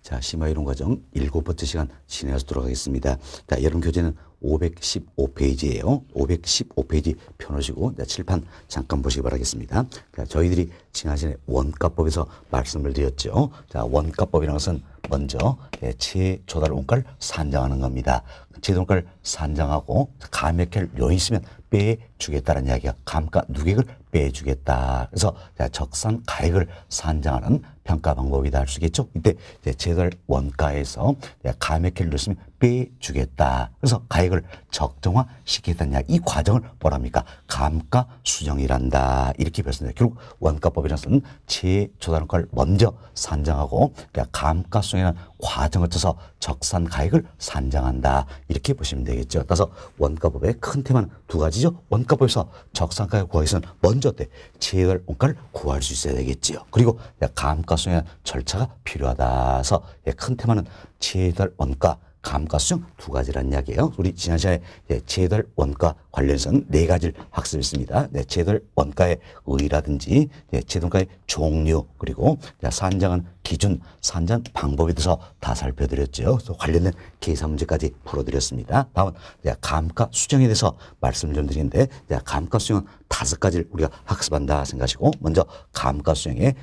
자, 심화이론 과정 7번째 시간 진행해서 돌아가겠습니다. 자, 여러분 교재는 515페이지예요. 515페이지 펴놓으시고 칠판 잠깐 보시기 바라겠습니다. 자, 저희들이 지난 시간에 원가법에서 말씀을 드렸죠. 자, 원가법이라는 것은 먼저 최조달 원가를 산정하는 겁니다. 최조달 원가를 산정하고 감액할 요인이 있으면 빼주겠다는 이야기야. 감가 누객을 빼주겠다. 그래서 적산 가액을 산정하는 평가 방법이다 할 수 있겠죠. 이때 최조달 원가에서 감액할 있으면 빼주겠다. 그래서 가액을 적정화 시키겠다는 이야기. 이 과정을 뭐랍니까? 감가 수정이란다. 이렇게 표현합니다. 결국 원가법이라는 것은 최조달 원가를 먼저 산정하고 감가 수정이라는 과정을 거쳐서 적산 가액을 산정한다. 이렇게 보시면 되겠죠. 따라서 원가법의 큰 테마는 두 가지죠. 원가법에서 적산 가액을 구하기 위해서는 먼저 최조달 원가를 구할 수 있어야 되겠지요. 그리고 감가 수정의 절차가 필요하다. 그래서 큰 테마는 최조달 원가 감가수정 두 가지라는 이야기예요. 우리 지난 시간에 최조달 원가 관련해서는 네 가지를 학습했습니다. 최조달 원가의 의의라든지 최조달 원가의 종류 그리고 산정한 기준, 산정 방법에 대해서 다 살펴드렸죠. 그래서 관련된 계산 문제까지 풀어드렸습니다. 다음은 감가수정에 대해서 말씀을 좀 드리는데 감가수정은 5가지를 우리가 학습한다 생각하시고 먼저 감가수정의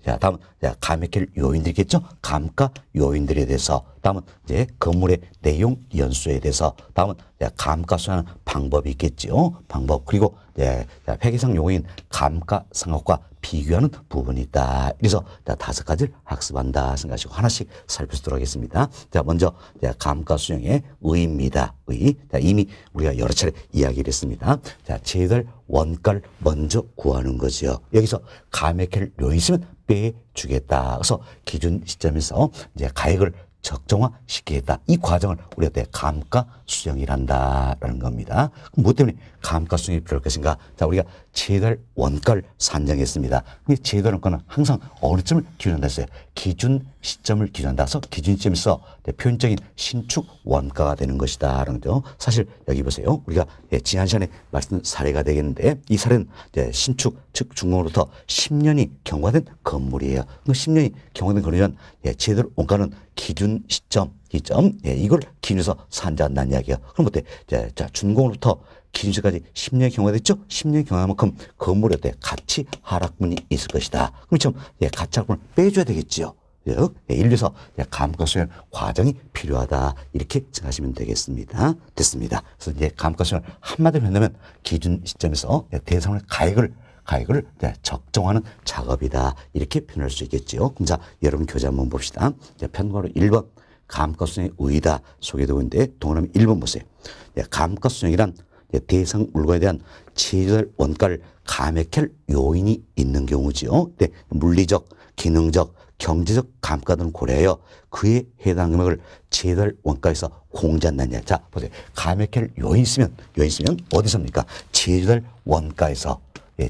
자, 다음은 감액할 요인들이겠죠. 감가 요인들에 대해서. 다음은 건물의 내용 연수에 대해서. 다음은 감가수정하는 방법이 있겠죠. 방법. 그리고 회계상 용어인 감가상각과 비교하는 부분이 있다. 그래서 5가지를 학습한다 생각하시고 하나씩 살펴보도록 하겠습니다. 자, 먼저 감가수정의 의의입니다. 자, 이미 우리가 여러 차례 이야기를 했습니다. 자, 최조달 원가를 먼저 구하는 거죠. 여기서 감액할 요인이 있으면 빼주겠다. 그래서 기준 시점에서 가액을 적정화 시키겠다. 이 과정을 우리가 감가수정이란다라는 겁니다. 그럼 뭐 때문에 감가수정이 필요할 것인가? 자, 우리가 최조달 원가를 산정했습니다. 근데 최조달 원가는 항상 어느 점을 기준한다 했어요? 기준 시점을 기준한다. 그래서 기준 시점에서 표현적인 신축 원가가 되는 것이다. 라는 거죠. 사실 여기 보세요. 우리가 지난 시간에 말씀드린 사례가 되겠는데 이 사례는 신축, 즉 준공으로부터 10년이 경과된 건물이에요. 그 10년이 경과된 건물이면 최조달 원가는 기준 시점, 이걸 기준해서 산정한다는 이야기예요. 그럼 어때? 자, 준공으로부터 기준시까지 10년의 경우가 됐죠? 10년의 경우만큼 건물에 어때? 가치 하락분이 있을 것이다. 그럼 좀 가치 하락분을 빼줘야 되겠지요. 인류에서 감가수정 과정이 필요하다. 이렇게 생각하시면 되겠습니다. 됐습니다. 그래서 감가수정을 한마디로 한다면 기준 시점에서 대상의 가액을 적정하는 작업이다. 이렇게 표현할 수 있겠지요. 그럼 자, 여러분 교재 한번 봅시다. 편과로 1번 감가수정의 의의다 소개되고 있는데 동그라미 1번 보세요. 감가수정이란 대상 물건에 대한 최조달 원가를 감액할 요인이 있는 경우지요. 물리적, 기능적, 경제적 감가 등을 고려하여 그에 해당 금액을 최조달 원가에서 공제한다는. 자, 보세요. 감액할 요인이 있으면 어디서입니까? 최조달 원가에서.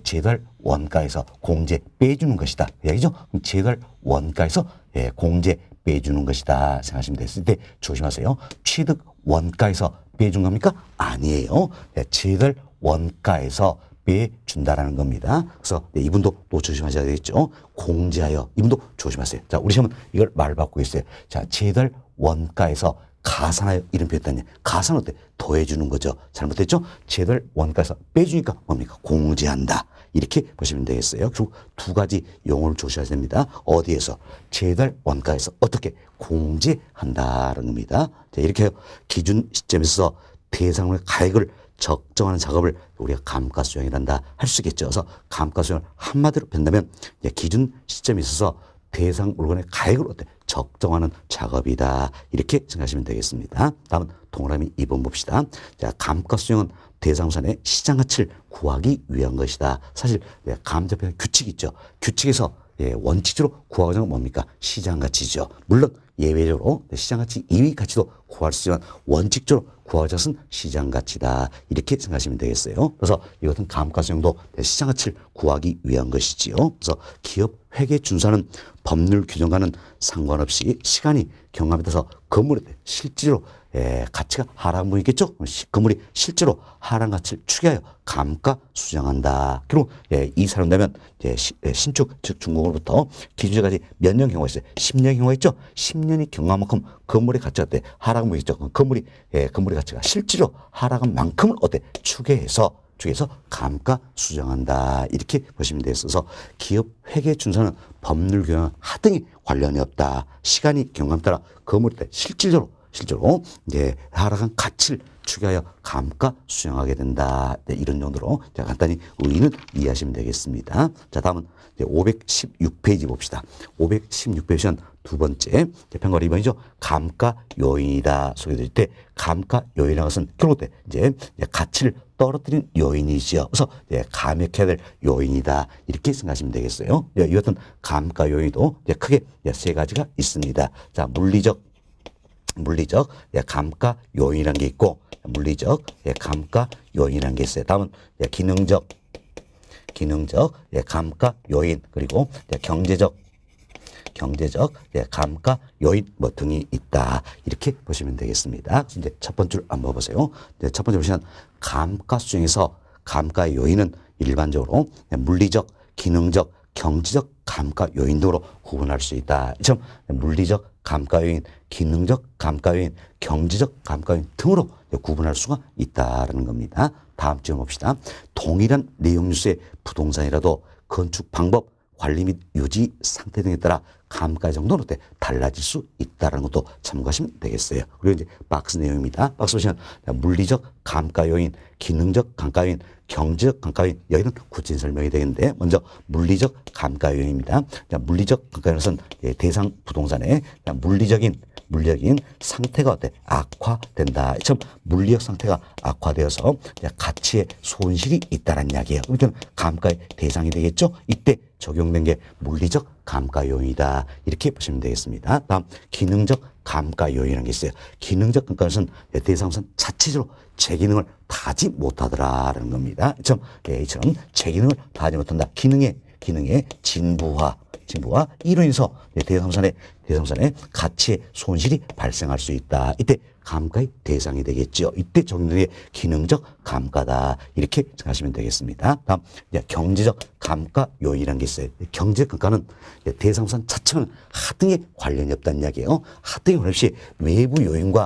최조달 원가에서 공제 빼주는 것이다. 이야기죠? 그럼 최조달 원가에서 공제 빼주는 것이다. 생각하시면 됐을 때 조심하세요. 취득 원가에서 빼준 겁니까? 아니에요. 최조달 원가에서 빼준다라는 겁니다. 그래서 이분도 또 조심하셔야 되겠죠. 공제하여 이분도 조심하세요. 자, 우리 시험은 이걸 말 바꾸고 있어요. 자, 최조달 원가에서 가산하여 이런 표현했다니. 가산은 어때? 더해주는 거죠. 잘못됐죠? 최조달 원가에서 빼주니까 뭡니까? 공제한다. 이렇게 보시면 되겠어요. 결국 두 가지 용어를 조심하셔야 됩니다. 어디에서? 최조달 원가에서 어떻게 공제한다라는 겁니다. 자, 이렇게 기준 시점에서 대상의 가액을 적정하는 작업을 우리가 감가수정이란다 할 수 있겠죠. 그래서 감가수정을 한마디로 뺀다면 기준 시점에 있어서 대상 물건의 가액을 어때? 적정하는 작업이다. 이렇게 생각하시면 되겠습니다. 다음은 동그라미 2번 봅시다. 자, 감가수정은 대상우산의 시장가치를 구하기 위한 것이다. 사실 감정표현 규칙이 있죠. 규칙에서 원칙적으로 구하는 건 뭡니까? 시장가치죠. 물론 예외적으로 시장가치 이외의 가치도 구할 수 있지만 원칙적으로 구하는 것은 시장가치다. 이렇게 생각하시면 되겠어요. 그래서 이것은 감가수정도 시장가치를 구하기 위한 것이지요. 그래서 기업 회계 준수하는 법률 규정과는 상관없이 시간이 경감에 따라서 건물에 실제로 가치가 하락한 있겠죠? 건물이 실제로 하락 가치를 추계하여 감가 수정한다. 그리고 이 사람 되면 신축 즉 준공으로부터 기준까지 몇 년 경우가 있어요? 10년 경우가 있죠? 10년이 경과한 만큼 건물의 가치가 어때? 하락한 있죠? 건물의 가치가 실제로 하락한 만큼을 어때? 추계해서 감가 수정한다. 이렇게 보시면 되어서 기업 회계 준수는 법률 규정 하등이 관련이 없다. 시간이 경과에 따라 건물에 실질적으로 하락한 가치를 추계하여 감가 수정하게 된다. 이런 정도로 간단히 의의는 이해하시면 되겠습니다. 자, 다음은 516페이지 봅시다. 516페이지는 두 번째 평가 2번이죠. 감가 요인이다. 소개드릴 때 감가 요인이라는 것은 결국 이제 가치를 떨어뜨린 요인이죠. 그래서 감액해야 될 요인이다. 이렇게 생각하시면 되겠어요. 이 같은 감가 요인도 크게 세 가지가 있습니다. 자, 물리적 감가 요인이라는 게 있고, 물리적 감가 요인이라는 게 있어요. 다음은 기능적 감가 요인, 그리고 경제적 감가 요인 등이 있다. 이렇게 보시면 되겠습니다. 그래서 이제 첫 번째로 한번 보세요. 첫 번째 보시면 감가 수정에서 감가 요인은 일반적으로 물리적, 기능적, 경제적 감가 요인 등으로 구분할 수 있다. 이처럼 물리적 감가 요인, 기능적 감가 요인, 경제적 감가 요인 등으로 구분할 수가 있다는 겁니다. 다음 질문 봅시다. 동일한 내용 뉴스의 부동산이라도 건축 방법, 관리 및 유지 상태 등에 따라 감가 정도는 어때? 달라질 수 있다는 것도 참고하시면 되겠어요. 그리고 이제 박스 내용입니다. 박스 보시면 물리적 감가 요인, 기능적 감가 요인, 경제적 감가 요인, 여기는 구체적인 설명이 되겠는데, 먼저 물리적 감가 요인입니다. 물리적 감가 요인은 대상 부동산의 물리적인 상태가 어때? 악화된다. 참 물리적 상태가 악화되어서 가치의 손실이 있다는 이야기예요. 그러면 감가의 대상이 되겠죠? 이때 적용된 게 물리적 감가 요인이다. 이렇게 보시면 되겠습니다. 다음 기능적 감가 요인이라는 게 있어요. 기능적 감가는 대상선 자체적으로 제 기능을 다하지 못하더라라는 겁니다. 이처럼 제 기능을 다하지 못한다. 기능의 진부화 이로 인해서 대상선의 가치의 손실이 발생할 수 있다. 이때 감가의 대상이 되겠죠. 이때 적용되는 게 기능적 감가다. 이렇게 생각하시면 되겠습니다. 다음 경제적 감가 요인이라는 게 있어요. 경제적 감가는 대상선 자체는 하등에 관련이 없다는 이야기예요. 하등이 관련 없이 외부 요인과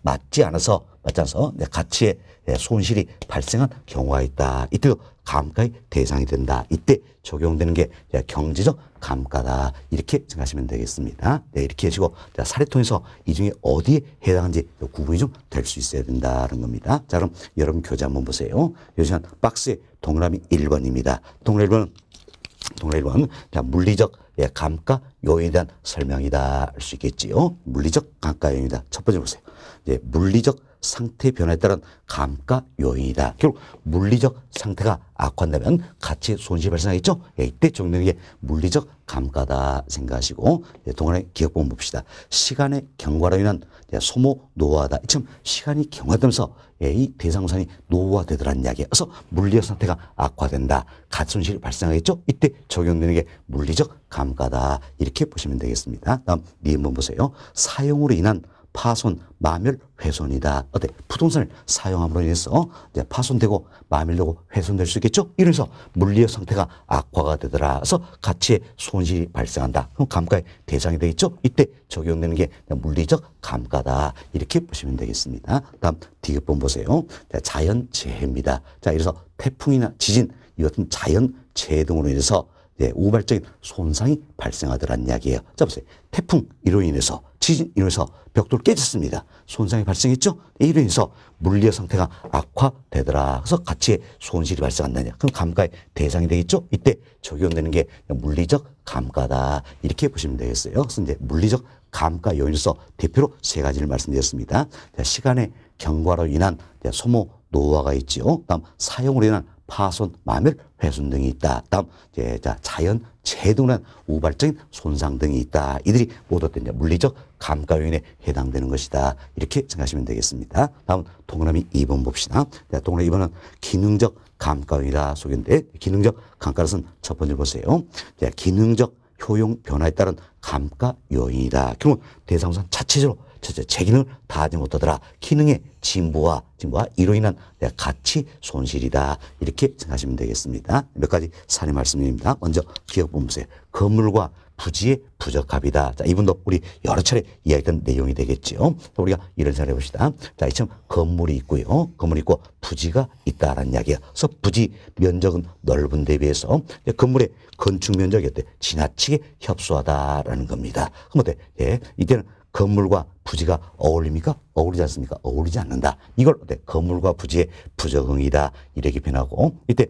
맞지 않아서 가치의 손실이 발생한 경우가 있다. 이때도 감가의 대상이 된다. 이때 적용되는 게 경제적 감가다. 이렇게 생각하시면 되겠습니다. 이렇게 해주고 사례 통해서 이 중에 어디에 해당하는지 구분이 좀 될 수 있어야 된다는 겁니다. 자, 그럼 여러분 교재 한번 보세요. 요즘 박스에 동그라미 1번입니다. 동그라미 1번 물리적 감가 요인에 대한 설명이다 할 수 있겠지요. 물리적 감가 요인이다. 첫 번째 보세요. 물리적 상태 변화에 따른 감가 요인이다. 결국 물리적 상태가 악화한다면 가치 손실 발생하겠죠. 이때 적용되는 게 물리적 감가다 생각하시고, 동안의 기억본 봅시다. 시간의 경과로 인한 소모 노화다. 지금 시간이 경과되면서 이 대상산이 노화되더라는 이야기예요. 그래서 물리적 상태가 악화된다. 가치 손실이 발생하겠죠. 이때 적용되는 게 물리적 감가다. 이렇게 보시면 되겠습니다. 다음 한번 보세요. 사용으로 인한 파손, 마멸, 훼손이다. 어때? 부동산을 사용함으로 인해서 파손되고 마멸되고 훼손될 수 있겠죠? 이래서 물리적 상태가 악화가 되더라. 그래서 가치의 손실이 발생한다. 그럼 감가의 대상이 되겠죠? 이때 적용되는 게 물리적 감가다. 이렇게 보시면 되겠습니다. 다음 디귿번 보세요. 자연재해입니다. 자, 이래서 태풍이나 지진, 이 같은 자연재해 등으로 인해서 우발적인 손상이 발생하더라는 이야기예요. 자, 보세요. 태풍 이로 인해서, 지진 이로 인해서 벽돌 깨졌습니다. 손상이 발생했죠? 이로 인해서 물리적 상태가 악화되더라. 그래서 가치의 손실이 발생한다냐. 그럼 감가의 대상이 되겠죠? 이때 적용되는 게 물리적 감가다. 이렇게 보시면 되겠어요. 그래서 이제 물리적 감가 요인으로서 대표로 세 가지를 말씀드렸습니다. 시간의 경과로 인한 소모 노화가 있지요. 다음 사용으로 인한 파손, 마멸, 훼손 등이 있다. 다음 자연 재해 등으로 인한 우발적인 손상 등이 있다. 이들이 모두 물리적 감가 요인에 해당되는 것이다. 이렇게 생각하시면 되겠습니다. 다음 동그라미 2번 봅시다. 동그라미 2번은 기능적 감가 요인이다. 속인데 기능적 감가는 첫 번째 보세요. 기능적 효용 변화에 따른 감가 요인이다. 결국 대상산 자체적으로 제 기능을 다하지 못하더라. 기능의 진보와 이로 인한 가치 손실이다. 이렇게 생각하시면 되겠습니다. 몇 가지 사례 말씀드립니다. 먼저 기억 보세요. 건물과 부지의 부적합이다. 자, 이분도 우리 여러 차례 이야기했던 내용이 되겠죠. 우리가 이런 사례 봅시다. 자, 이처럼 건물이 있고요. 건물이 있고 부지가 있다라는 이야기예요. 그래서 부지 면적은 넓은 데 비해서 건물의 건축 면적이 어때? 지나치게 협소하다라는 겁니다. 그럼 어때? 예, 이때는 건물과 부지가 어울립니까? 어울리지 않습니까? 어울리지 않는다. 이걸 어때? 건물과 부지의 부적응이다. 이렇게 표현하고 이때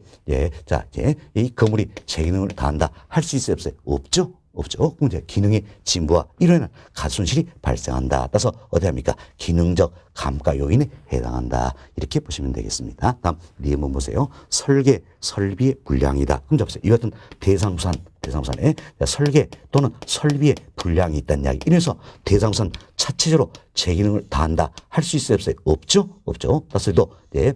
이 건물이 제 기능을 다한다. 할 수 있어요? 없어요? 없죠? 없죠. 그럼 이제 기능의 진보와 이로 인한 가손실이 발생한다. 따라서 어디 합니까? 기능적 감가 요인에 해당한다. 이렇게 보시면 되겠습니다. 다음 리음은 보세요. 설계, 설비의 불량이다. 그럼 보세요. 이 같은 대상부산에 설계 또는 설비의 불량이 있다는 이야기. 이래서 대상부산 자체적으로 제 기능을 다한다. 할 수 있어요? 없어요? 없죠? 없죠. 따라서 또 이제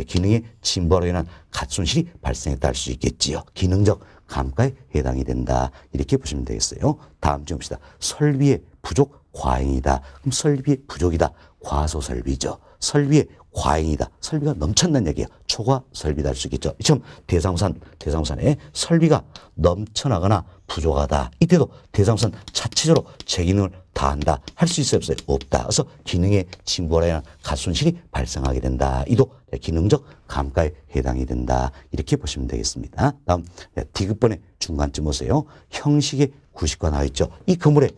기능의 진보로 인한 가손실이 발생했다 할 수 있겠지요. 기능적 감가에 해당이 된다. 이렇게 보시면 되겠어요. 다음 주 봅시다. 설비의 부족 과잉이다. 그럼 설비의 부족이다. 과소설비죠. 설비의 과잉이다. 설비가 넘쳤다는 얘기예요. 초과 설비다 할 수 있겠죠. 지금 대상부산에 설비가 넘쳐나거나 부족하다. 이때도 대상부산 자체적으로 제 기능을 다한다. 할 수 있어요? 없어요? 없다. 그래서 기능의 진보로 인한 가손실이 발생하게 된다. 이도 기능적 감가에 해당이 된다. 이렇게 보시면 되겠습니다. 다음 디귿번의 중간쯤 보세요. 형식의 구식화 나와 있죠. 이 건물에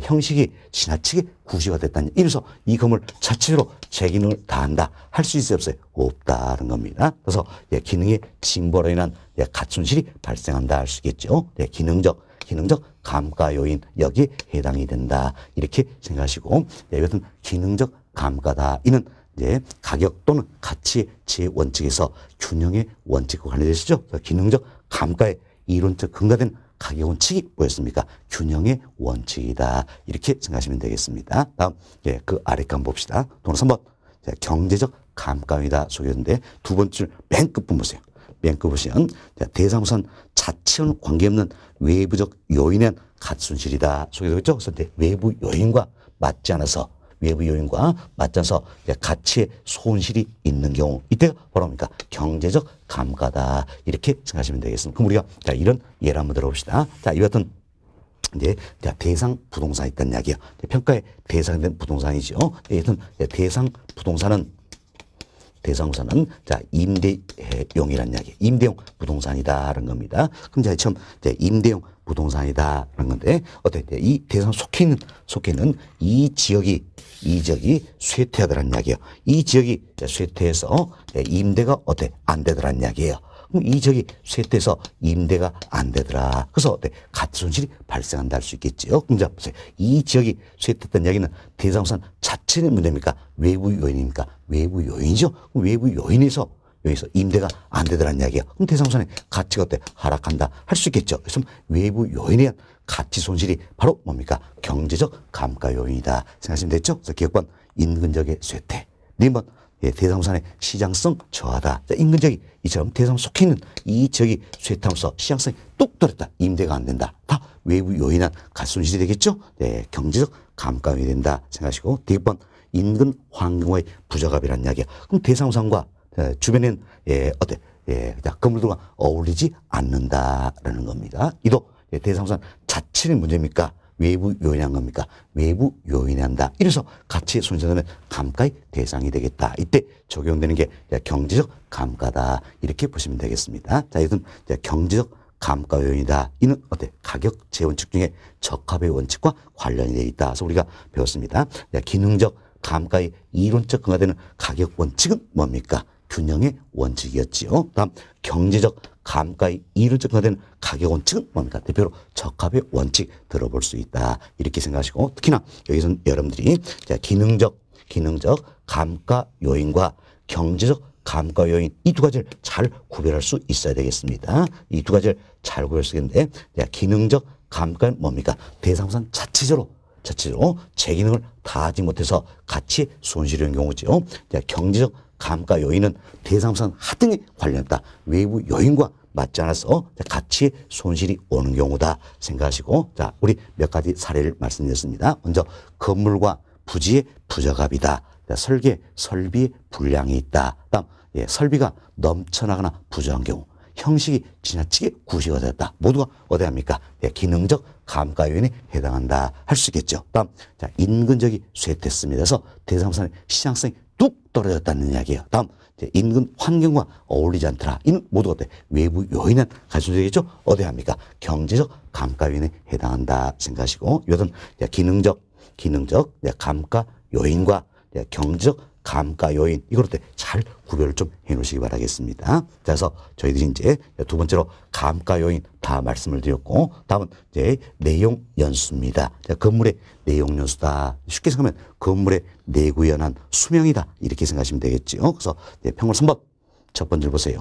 형식이 지나치게 구식화됐다는 이래서 이 건물 자체로 제 기능을 다한다. 할 수 있어요? 없어요? 없다는 겁니다. 그래서 기능의 진보로 인한 가손실이 발생한다 할 수 있겠죠. 기능적 감가 요인 여기에 해당이 된다. 이렇게 생각하시고 이것은 기능적 감가다. 이는 이제 가격 또는 가치의 제 원칙에서 균형의 원칙과 관련되시죠. 기능적 감가의 이론적 근거된 가격 원칙이 뭐였습니까? 균형의 원칙이다. 이렇게 생각하시면 되겠습니다. 다음 그 아래 칸 봅시다. 동으로 3번 경제적 감가이다 속였는데 두 번째 맨 끝부분 보세요. 맨 끝 보시면 대상부산 자체와는 관계없는 외부적 요인에 의한 가치손실이다 속여져 있죠. 그래서 외부 요인과 맞지 않아서 가치의 손실이 있는 경우 이때가 바로 뭡니까? 경제적 감가다. 이렇게 생각하시면 되겠습니다. 그럼 우리가 이런 예를 한번 들어봅시다. 이 같은 이제 대상 부동산이 있다는 이야기예요. 평가의 대상이 된 부동산이죠. 여튼 대상 부동산은 임대용이라는 이야기. 임대용 부동산이다라는 겁니다. 그럼 처음 임대용 부동산이다라는 건데 이 대상 속해 있는 이 지역이 쇠퇴하더라는 이야기예요. 이 지역이 쇠퇴해서 임대가 안 되더라는 이야기예요. 그럼 이 지역이 쇠퇴해서 임대가 안 되더라. 그래서 가치 손실이 발생한다 할 수 있겠지요. 그럼 보세요. 이 지역이 쇠퇴했다는 이야기는 대상부산 자체의 문제입니까? 외부 요인입니까? 외부 요인이죠. 그럼 외부 요인에서 여기서 임대가 안 되더라는 이야기예요. 그럼 대상부산의 가치가 하락한다 할 수 있겠죠. 그래서 외부 요인에 의한 가치 손실이 바로 뭡니까? 경제적 감가 요인이다 생각하시면 됐죠. 그래서 기억번 인근적의 쇠퇴. 2번 대상부산의 시장성 저하다. 인근적이 이처럼 대상 속해 있는 이 지역이 쇠퇴하면서 시장성이 뚝 떨어졌다. 임대가 안 된다. 다 외부 요인한 가치 손실이 되겠죠. 경제적 감가 요인이 된다 생각하시고 대번 인근 환경과의 부적합이라는 이야기야. 그럼 대상부산과 주변에는 건물들과 어울리지 않는다라는 겁니다. 이도 대상부산 자체의 문제입니까? 외부 요인한 겁니까? 외부 요인이 한다. 이래서 가치 손실되면 감가의 대상이 되겠다. 이때 적용되는 게 경제적 감가다. 이렇게 보시면 되겠습니다. 자, 이것은 경제적 감가 요인이다. 이는 가격 재원칙 중에 적합의 원칙과 관련이 되어 있다. 그래서 우리가 배웠습니다. 기능적 감가의 이론적 근거되는 가격 원칙은 뭡니까? 균형의 원칙이었지요. 다음 경제적 감가의 이론적 근거되는 가격 원칙은 뭡니까? 대표로 적합의 원칙 들어볼 수 있다. 이렇게 생각하시고 특히나 여기서는 여러분들이 기능적 감가 요인과 경제적 감가 요인 이 두 가지를 잘 구별할 수 있어야 되겠습니다. 이 두 가지를 잘 구별할 수 있는데 기능적 감가는 뭡니까? 대상부산 자체적으로 제 기능을 다하지 못해서 가치 손실이 오는 경우죠. 경제적 감가 요인은 대상부산 하등에 관련했다. 외부 요인과 맞지 않아서 가치의 손실이 오는 경우다 생각하시고, 자, 우리 몇 가지 사례를 말씀드렸습니다. 먼저 건물과 부지의 부적합이다. 설계, 설비의 불량이 있다. 다음, 설비가 넘쳐나거나 부족한 경우, 형식이 지나치게 구시가 되었다. 모두가 어디 합니까? 기능적 감가 요인에 해당한다 할 수 있겠죠. 다음, 자, 인근적이 쇠퇴했습니다. 그래서 대상산의 시장성이 뚝 떨어졌다는 이야기예요. 다음, 인근 환경과 어울리지 않더라. 이는 모두가 어때? 외부 요인은 가지고 되겠죠. 어디 합니까? 경제적 감가 요인에 해당한다 생각하시고, 이것은 기능적 감가 요인과 경제적 감가 요인, 이걸 잘 구별을 좀 해 놓으시기 바라겠습니다. 그래서 저희들이 이제 두 번째로 감가 요인 다 말씀을 드렸고, 다음은 이제 내용 연수입니다. 건물의 내용 연수다. 쉽게 생각하면 건물의 내구연한 수명이다. 이렇게 생각하시면 되겠죠. 그래서 평균 3번 첫 번째를 보세요.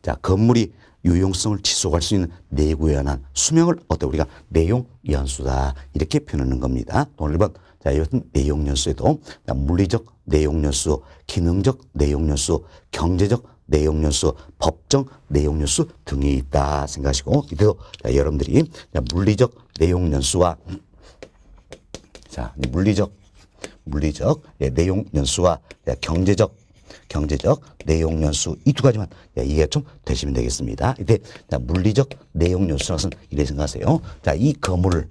자, 건물이 유용성을 지속할 수 있는 내구연한 수명을 우리가 내용 연수다. 이렇게 표현하는 겁니다. 또 1번. 자, 이것은 내용 연수에도 물리적 내용 연수, 기능적 내용 연수, 경제적 내용 연수, 법정 내용 연수 등이 있다 생각하시고, 이대로 여러분들이 물리적 내용 연수와 물리적 내용 연수와 경제적 내용 연수, 이 두 가지만 이해 좀 되시면 되겠습니다. 이때 물리적 내용 연수는 이래 생각하세요. 자, 이 건물을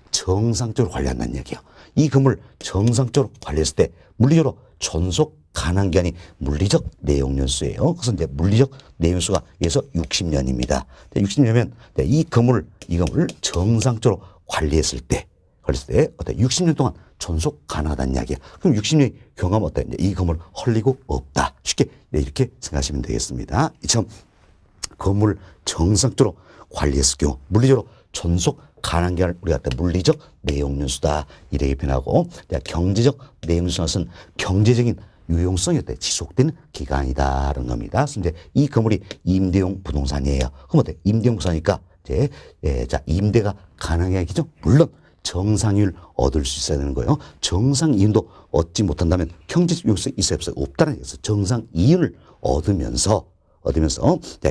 정상적으로 관리한다는 얘기예요. 이 건물 정상적으로 관리했을 때 물리적으로 존속 가능한 기간이 물리적 내용 연수예요. 그래서 이제 물리적 내용 연수가 여기서 60년입니다. 60년이면 이 건물을 정상적으로 관리했을 때 어때? 60년 동안 존속 가능하다는 이야기야. 그럼 60년이 경험하면 어때? 이 건물 헐리고 없다. 쉽게 이렇게 생각하시면 되겠습니다. 이처럼 건물 정상적으로 관리했을 경우 물리적으로 존속 가능한 기간을 우리가 물리적 내용 연수다 이렇게 표현하고, 경제적 내용 연수는 경제적인 유용성이 지속되는 기간이다라는 겁니다. 그래서 이제 이 건물이 임대용 부동산이에요. 그럼 어때? 임대용 부동산이니까 자, 임대가 가능한 기죠. 물론 정상이율 얻을 수 있어야 되는 거예요. 정상이율도 얻지 못한다면 경제적 유용성이 있어야 없다는 얘기죠. 정상이율을 얻으면서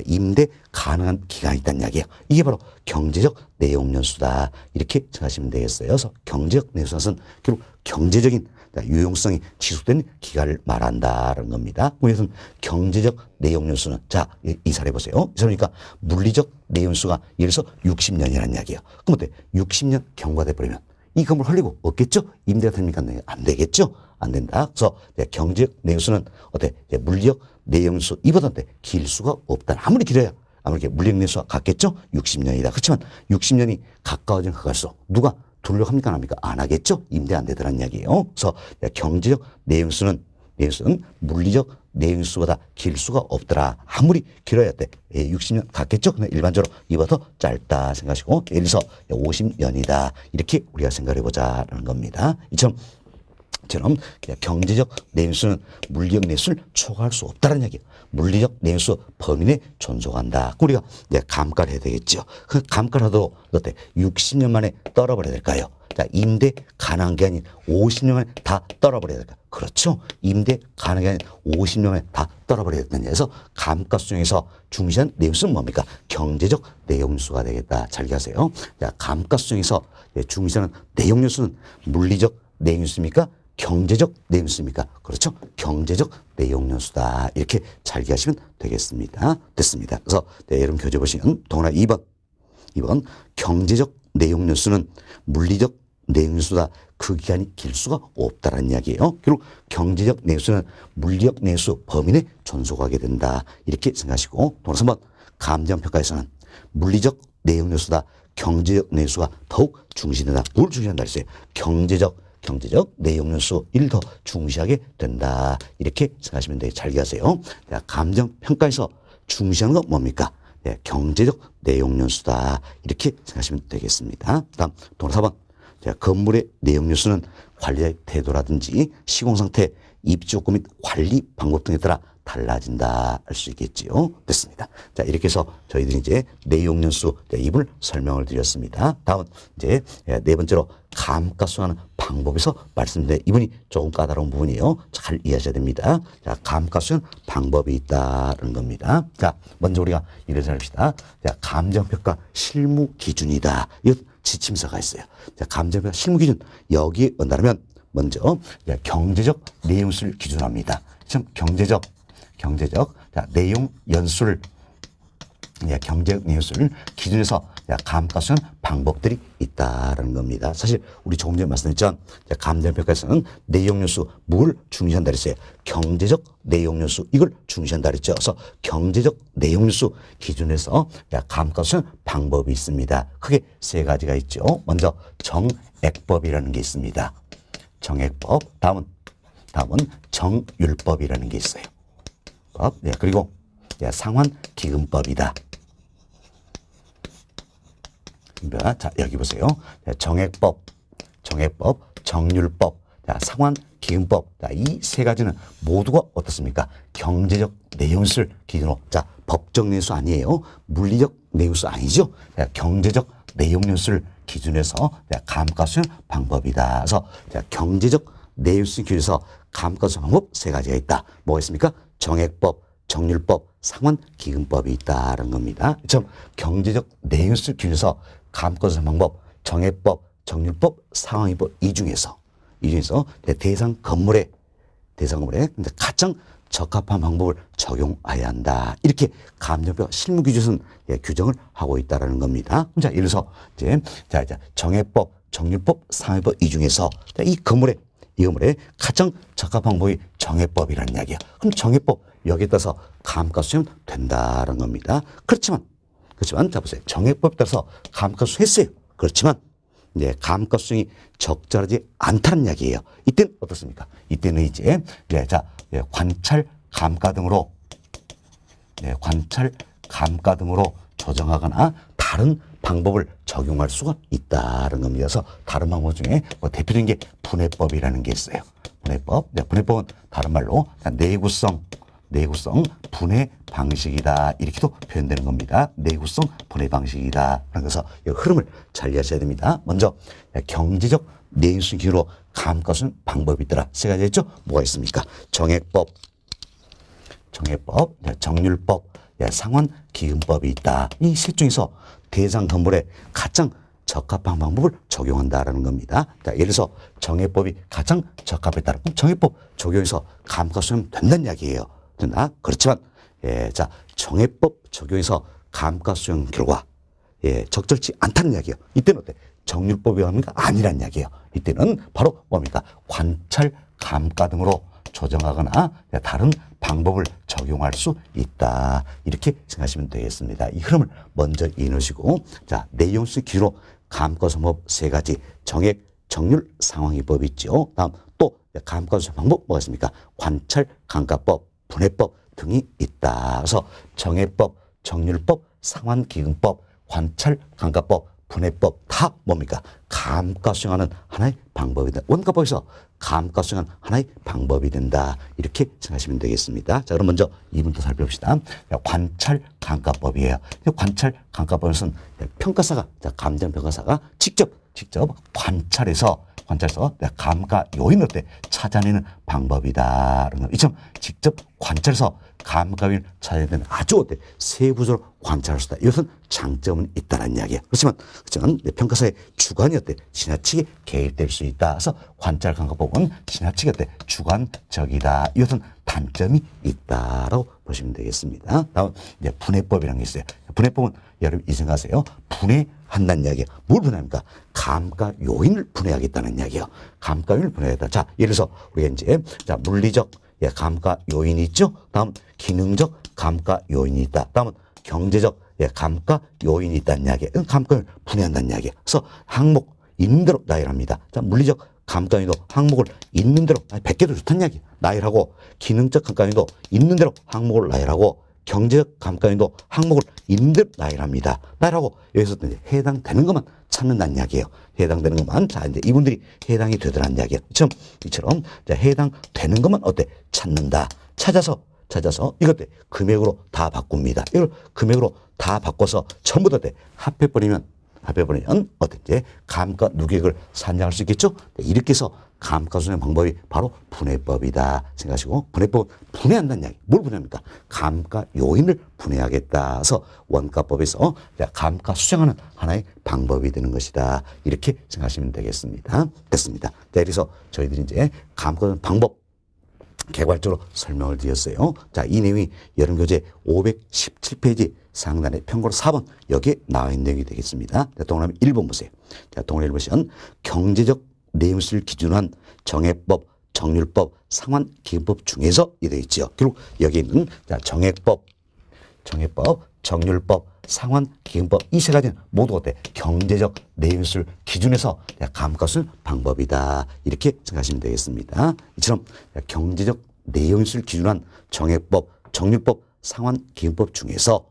임대 가능한 기간이 있다는 이야기예요. 이게 바로 경제적 내용 연수다. 이렇게 생각하시면 되겠어요. 그래서 경제적 내용 연수는 결국 경제적인 유용성이 지속되는 기간을 말한다는 겁니다. 그래서 경제적 내용 연수는, 자, 이 사례 보세요. 이 사례니까 물리적 내용 연수가 예를 들어서 60년이라는 이야기예요. 그럼 어때? 60년 경과돼 버리면 이 건물 헐리고 없겠죠? 임대가 됩니까? 안 되겠죠? 안 된다. 그래서 경제적 내용 연수는 어때? 물리적 내용 연수 이보다 길 수가 없다. 아무리 길어야 물리적 내용 연수가 같겠죠? 60년이다. 그렇지만 60년이 가까워지면 가갈수록 누가 돌려고 합니까? 안 합니까? 안 하겠죠? 임대 안 되더라는 이야기예요. 그래서 경제적 내용 연수는 물리적 내용 연수보다 길 수가 없더라. 아무리 길어야 60년 같겠죠? 근데 일반적으로 이보다 더 짧다 생각하시고, 예를 들어서 50년이다. 이렇게 우리가 생각해 보자라는 겁니다. 이처럼 경제적 내용 연수는 물리적 내용 연수를 초과할 수 없다는 얘기예요. 물리적 내용 연수 범위 내에 존속한다. 우리가 감가를 해야 되겠죠. 그 감가를 하도록 어때? 60년 만에 떨어버려야 될까요? 자, 임대 가능한 게 아닌 50년 만에 다 떨어버려야 될까요? 그렇죠. 임대 가능한 게 아닌 50년 만에 다 떨어버려야 된다는 얘기에서 감가수 중에서 중시한 내용 연수는 뭡니까? 경제적 내용 연수가 되겠다. 잘 기하세요. 자, 감가수 중에서 중시하는 내용 연수는 물리적 내용 연수입니까? 경제적 내용 연수입니까? 그렇죠. 경제적 내용 연수다. 이렇게 잘 기하시면 되겠습니다. 됐습니다. 그래서 여러분 교재 보시면 동그라 2번 경제적 내용 연수는 물리적 내용 연수다. 그 기간이 길 수가 없다라는 이야기예요. 결국 경제적 내용 연수는 물리적 내용 연수 범위 내 존속하게 된다. 이렇게 생각하시고, 동그라 3번 감정평가에서는 물리적 내용 연수다. 경제적 내용 연수가 더욱 중시된다. 뭘 중시한다 했어요? 경제적 내용 연수 를 더 중시하게 된다. 이렇게 생각하시면 돼요. 잘 기하세요. 감정 평가에서 중시하는 건 뭡니까? 경제적 내용 연수다. 이렇게 생각하시면 되겠습니다. 다음 동그라 4번. 건물의 내용 연수는 관리자의 태도라든지 시공 상태, 입지 요건 및 관리 방법 등에 따라 달라진다 할 수 있겠지요. 됐습니다. 자, 이렇게 해서 저희들이 이제 내용 연수 이분을 설명을 드렸습니다. 다음 이제 네 번째로 감가수하는 방법에서 말씀드린 이분이 조금 까다로운 부분이에요. 잘 이해하셔야 됩니다. 자, 감가수는 방법이 있다는 겁니다. 자, 먼저 우리가 이래서 합시다. 자, 감정평가 실무 기준이다. 이 지침서가 있어요. 자, 감정평가 실무 기준 여기에 온다면 먼저 경제적 내용수를 기준합니다. 지금 경제적 자, 내용 연수를 경제적 내용수를 기준해서 감가수는 방법들이 있다는 겁니다. 사실 우리 조금 전에 말씀드렸죠. 감정평가에서는 내용연수 뭘 중시한다 그랬어요. 경제적 내용연수 이걸 중시한다 그랬죠. 그래서 경제적 내용연수 기준에서 감가수는 방법이 있습니다. 크게 세 가지가 있죠. 먼저 정액법이라는 게 있습니다. 정액법. 다음은 정율법이라는 게 있어요. 그리고 상환기금법이다. 자, 여기 보세요. 정액법, 정률법, 상환기금법. 이 세 가지는 모두가 어떻습니까? 경제적 내용수를 기준으로. 자, 법적 내용수 아니에요. 물리적 내용수 아니죠. 경제적 내용수를 기준해서 감가수는 방법이다. 그래서 경제적 내용수 기준에서 감가수 방법 세 가지가 있다. 뭐가 있습니까? 정액법, 정률법, 상환기금법이 있다는 겁니다. 좀 경제적 내용수를 기준해서 감가수 방법, 정액법, 정률법, 상환기법 이 중에서 대상 건물에 가장 적합한 방법을 적용해야 한다. 이렇게 감정평가 실무 기준은 규정을 하고 있다는 겁니다. 자, 예를 들어서 정액법, 정률법, 상환기법 이 중에서 이 건물에 가장 적합한 방법이 정액법이라는 이야기예요. 그럼 정액법 여기에 따라서 감가수면 된다는 겁니다. 그렇지만 자 보세요. 정액법에 따라서 감가수 했어요. 그렇지만 감가수이 적절하지 않다는 이야기예요. 이때는 어떻습니까? 이때는 관찰 감가 등으로 조정하거나 다른 방법을 적용할 수가 있다는 겁니다. 그래서 다른 방법 중에 대표적인 게 분해법이라는 게 있어요. 분해법은 다른 말로 내구성 분해 방식이다. 이렇게도 표현되는 겁니다. 내구성 분해 방식이다. 그래서 이 흐름을 잘 이해하셔야 됩니다. 먼저 경제적 내용수 기준으로 감가수는 방법이 있더라. 세 가지 있죠? 뭐가 있습니까? 정액법, 정률법, 상환기금법이 있다. 이 셋 중에서 대상 건물에 가장 적합한 방법을 적용한다라는 겁니다. 자, 예를 들어서 정액법이 가장 적합했다. 그럼 정액법 적용해서 감가수는 된다는 이야기예요. 그렇지만 정액법 적용해서 감가수용 결과 적절치 않다는 이야기예요. 이때는 어때? 정률법이 합니까? 아니란 이야기예요. 이때는 바로 뭡니까? 관찰 감가 등으로 조정하거나 다른 방법을 적용할 수 있다. 이렇게 생각하시면 되겠습니다. 이 흐름을 먼저 이해하시고, 자, 내용수 기준으로 감가수법 세 가지, 정액, 정률, 상환기법이 있죠. 다음 또 감가수 방법 뭐가 있습니까? 관찰 감가법, 분해법 등이 있다. 그래서 정액법, 정률법, 상환기금법, 관찰 감가법, 분해법 다 뭡니까? 감가수용하는 하나의 방법이다. 원가법에서 감가수용하는 하나의 방법이 된다. 이렇게 생각하시면 되겠습니다. 자, 그럼 먼저 이분부터 살펴봅시다. 관찰 감가법이에요. 관찰 감가법에서는 평가사가, 감정평가사가 직접 관찰해서 감가 요인을 찾아내는 방법이다. 이처럼 직접 관찰해서 감가 요인을 찾아내야 되는 아주 세부적으로 관찰할 수 있다. 이것은 장점은 있다는 이야기예요. 그렇지만 평가사의 주관이 지나치게 개입될 수 있다. 그래서 관찰 감가법은 지나치게 주관적이다. 이것은 단점이 있다라고 보시면 되겠습니다. 다음 분해법이라는 게 있어요. 분해법은 여러분 이 생각하세요. 분해한다는 이야기예요. 뭘 분해합니까? 감가 요인을 분해하겠다는 이야기예요. 감가 요인을 분해하겠다. 자, 예를 들어서 우리가 물리적 감가 요인이 있죠. 다음 기능적 감가 요인이 있다. 다음은 경제적 감가 요인이 있다는 이야기예요. 감가 요인을 분해한다는 이야기예요. 그래서 항목 있는 대로 나열합니다. 자, 물리적 감가 요인도 항목을 있는 대로 100개도 좋다는 이야기예요. 나열하고, 기능적 감가 요인도 있는 대로 항목을 나열하고, 경제적 감가 요인도 항목을 있는 대로 나열합니다. 나열하고 여기서 해당되는 것만 찾는다는 이야기예요. 해당되는 것만. 자, 이제 이분들이 해당이 되더라는 이야기예요. 이처럼 해당되는 것만 찾는다. 찾아서 이것 금액으로 다 바꿉니다. 이걸 금액으로 다 바꿔서 전부 다 합해버리면 합해버리면 어떤지 감가 누계획을 산정할 수 있겠죠? 이렇게 해서 감가순환 방법이 바로 분해법이다 생각하시고, 분해법은 분해한다는 이야기. 뭘 분해합니까? 감가 요인을 분해하겠다 해서 원가법에서 감가 수정하는 하나의 방법이 되는 것이다. 이렇게 생각하시면 되겠습니다. 됐습니다. 자, 그래서 저희들이 이제 감가 방법 개괄적으로 설명을 드렸어요. 자, 이 내용이 여름교재 517페이지 상단의 편고로 4번 여기에 나와 있는 내용이 되겠습니다. 자, 동그라미 1번 보세요. 자, 동그라미 1번 보시면 경제적 내용수를 기준으로 한 정액법, 정률법, 상환기금법 중에서 이 되어 있죠. 결국 여기 있는 자, 정액법, 정률법, 상환기금법 이 세 가지는 모두 어때? 경제적 내용수를 기준해서 감가순 방법이다. 이렇게 생각하시면 되겠습니다. 이처럼 경제적 내용수를 기준으로 한 정액법, 정률법, 상환기금법 중에서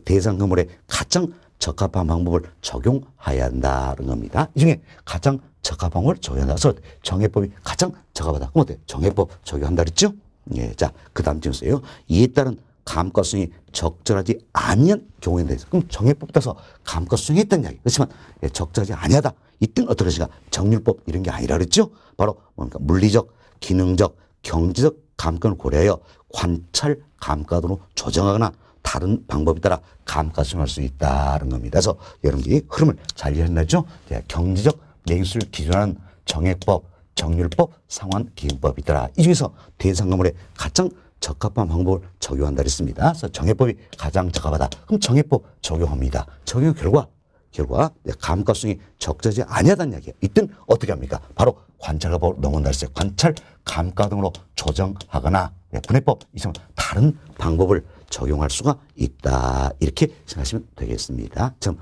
대상 건물에 가장 적합한 방법을 적용해야 한다는 겁니다. 이 중에 가장 적합한 방법을 적용한다. 그래서 정액법이 가장 적합하다. 그럼 어때? 정액법 적용한다 그랬죠? 예, 자, 그 다음 질문이에요. 이에 따른 감가수익이 적절하지 아니한 경우에 대해서 그럼 정액법 따라서 감가수익이 있다는 이야기. 그렇지만 예, 적절하지 아니하다. 이때는 어떤 것인가? 정률법 이런 게 아니라 그랬죠? 바로 뭡니까? 물리적, 기능적, 경제적 감가를 고려하여 관찰 감가도로 조정하거나 다른 방법에 따라 감가수익할 수 있다는 겁니다. 그래서 여러분들이 흐름을 잘 이해했나죠? 예, 경제적 내용수를 기준하는 정액법, 정률법, 상환기금법이더라. 이 중에서 대상 건물에 가장 적합한 방법을 적용한다 그랬습니다. 그래서 정액법이 가장 적합하다. 그럼 정액법 적용합니다. 적용 결과 감가수익이 적절하지 아니하다는 이야기예요. 이땐 어떻게 합니까? 바로 관찰가법으로 넘어간다 했어요. 관찰 감가 등으로 조정하거나 분해법 이처럼 다른 방법을 적용할 수가 있다. 이렇게 생각하시면 되겠습니다. 참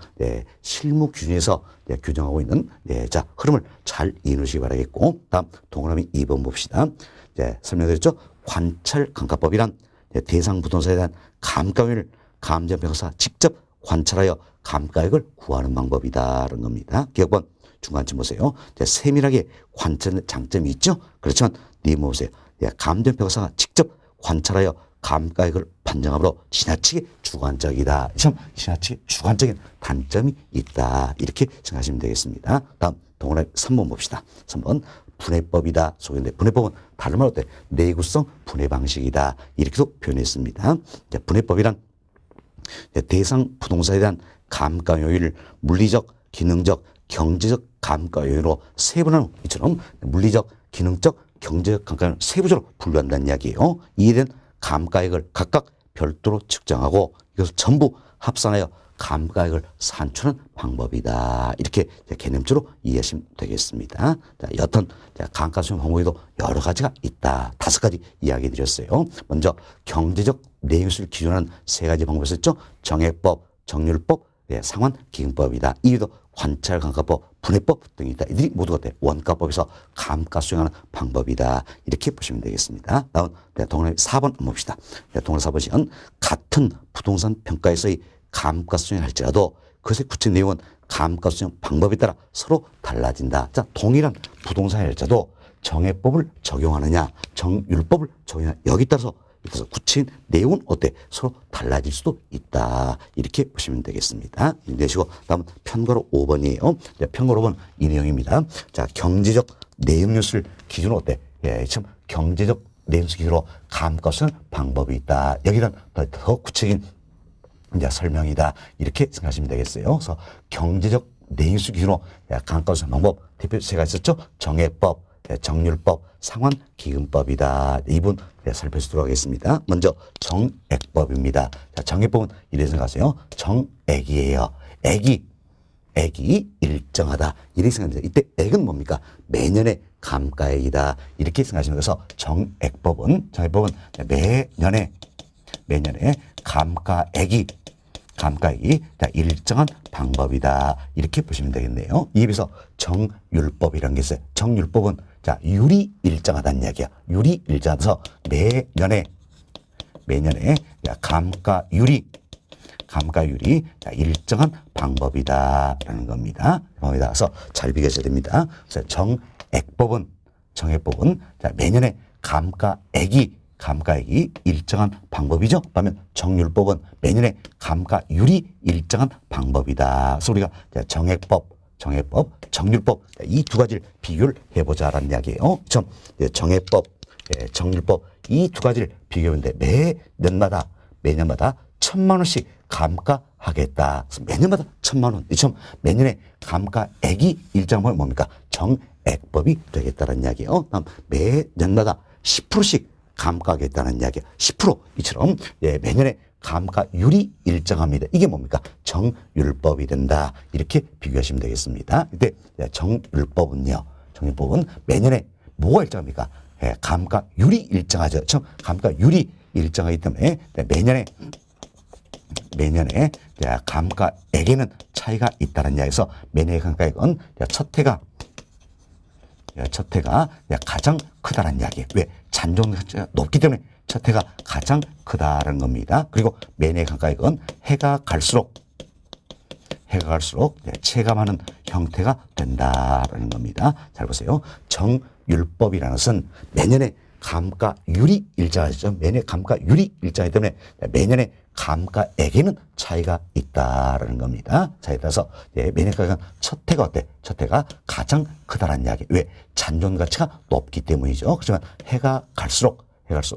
실무 기준에서 규정하고 있는 자 흐름을 잘 이해하시기 바라겠고, 다음 동그라미 2번 봅시다. 설명드렸죠. 관찰 감가법이란 대상 부동산에 대한 감가율을 감정평가사 직접 관찰하여 감가액을 구하는 방법이다라는 겁니다. 기억번 중간쯤 보세요. 세밀하게 관찰하는 장점이 있죠. 그렇지만 보세요. 감정평가사가 직접 관찰하여 감가액을 판정함으로 지나치게 주관적이다. 참 지나치게 주관적인 단점이 있다. 이렇게 생각하시면 되겠습니다. 다음 동그라미 3번 봅시다. 3번 분해법이다. 소개인데 분해법은 다른 말로 어때? 내구성 분해 방식이다. 이렇게도 표현했습니다. 분해법이란 대상 부동산에 대한 감가 요인을 물리적, 기능적, 경제적 감가 요인으로 세분하는 이처럼 물리적, 기능적, 경제적 감가를 세부적으로 분류한다는 이야기예요. 이에 대한 감가액을 각각 별도로 측정하고 이것을 전부 합산하여 감가액을 산출하는 방법이다. 이렇게 개념적으로 이해하시면 되겠습니다. 자, 여튼 감가수익 방법에도 여러 가지가 있다. 5가지 이야기 드렸어요. 먼저 경제적 내용수를 기준하는 3가지 방법이 있었죠. 정액법, 정률법, 상환기금법이다. 이외에도 관찰감가법, 분해법 등이 있다. 이들이 모두 어때? 원가법에서 감가 수행하는 방법이다. 이렇게 보시면 되겠습니다. 다음 동그라미 4번 한번 봅시다. 동그라미 4번은 같은 부동산 평가에서의 감가 수행할지라도 그것의 구체 내용은 감가 수행 방법에 따라 서로 달라진다. 자, 동일한 부동산일자도 정액법을 적용하느냐, 정율법을 적용하느냐 여기 따라서 구체인 내용은 어때? 서로 달라질 수도 있다. 이렇게 보시면 되겠습니다. 내시고 다음은 편거로 5번이에요. 편거로 5번 이 내용입니다. 자, 경제적 내용 뉴스를 기준으로 어때? 참 경제적 내용 뉴스 기준으로 감가수행 방법이 있다. 여기는 더 구체적인 설명이다. 이렇게 생각하시면 되겠어요. 그래서 경제적 내용 뉴스 기준으로 감가수행 방법 대표 3가지 있었죠. 정액법, 정률법, 상환기금법이다. 이분 살펴보도록 하겠습니다. 먼저 정액법입니다. 자, 정액법은 이래서 생각하세요. 정액이에요. 액이 일정하다. 이렇게 생각합니다. 이때 액은 뭡니까? 매년의 감가액이다. 이렇게 생각하시면 그래서 정액법은 매년의 감가액이 일정한 방법이다. 이렇게 보시면 되겠네요. 이에 비해서 정율법이라는 게 있어요. 정율법은 율이 일정하다는 이야기야. 율이 일정해서 매년에 감가율이 일정한 방법이다라는 겁니다. 그래서 잘 비교하셔야 됩니다. 그래서 정액법은 매년에 감가액이 감가액이 일정한 방법이죠. 반면 정률법은 매년의 감가율이 일정한 방법이다. 그래서 우리가 정액법, 정률법 이 두 가지를 비교를 해보자라는 이야기예요. 정액법, 정률법 이 두 가지를 비교하는데 매년마다 1,000만 원씩 감가하겠다. 그래서 매년마다 1,000만 원. 매년의 감가액이 일정한 뭡니까? 정액법이 되겠다는 이야기예요. 다음 매년마다 10%씩 감가하겠다는 이야기예요. 10% 이처럼 매년의 감가율이 일정합니다. 이게 뭡니까? 정율법이 된다. 이렇게 비교하시면 되겠습니다. 이때 정율법은요. 정율법은 매년에 뭐가 일정합니까? 감가율이 일정하죠. 감가율이 일정하기 때문에 매년에 감가액에는 차이가 있다는 이야기에서 매년의 감가액은 첫 해가 가장 크다는 이야기예요. 왜? 잔존가치가 높기 때문에 첫 해가 가장 크다는 겁니다. 그리고 매년의 감가액은 해가 갈수록 체감하는 형태가 된다는 겁니다. 잘 보세요. 정율법이라는 것은 매년의 감가율이 일정하죠. 매년의 감가율이 일정하기 때문에 매년의 감가액에는 차이가 있다라는 겁니다. 자, 따라서 매년 감가액은 첫 해가 어때? 첫 해가 가장 크다라는 이야기. 왜? 잔존 가치가 높기 때문이죠. 그렇지만 해가 갈수록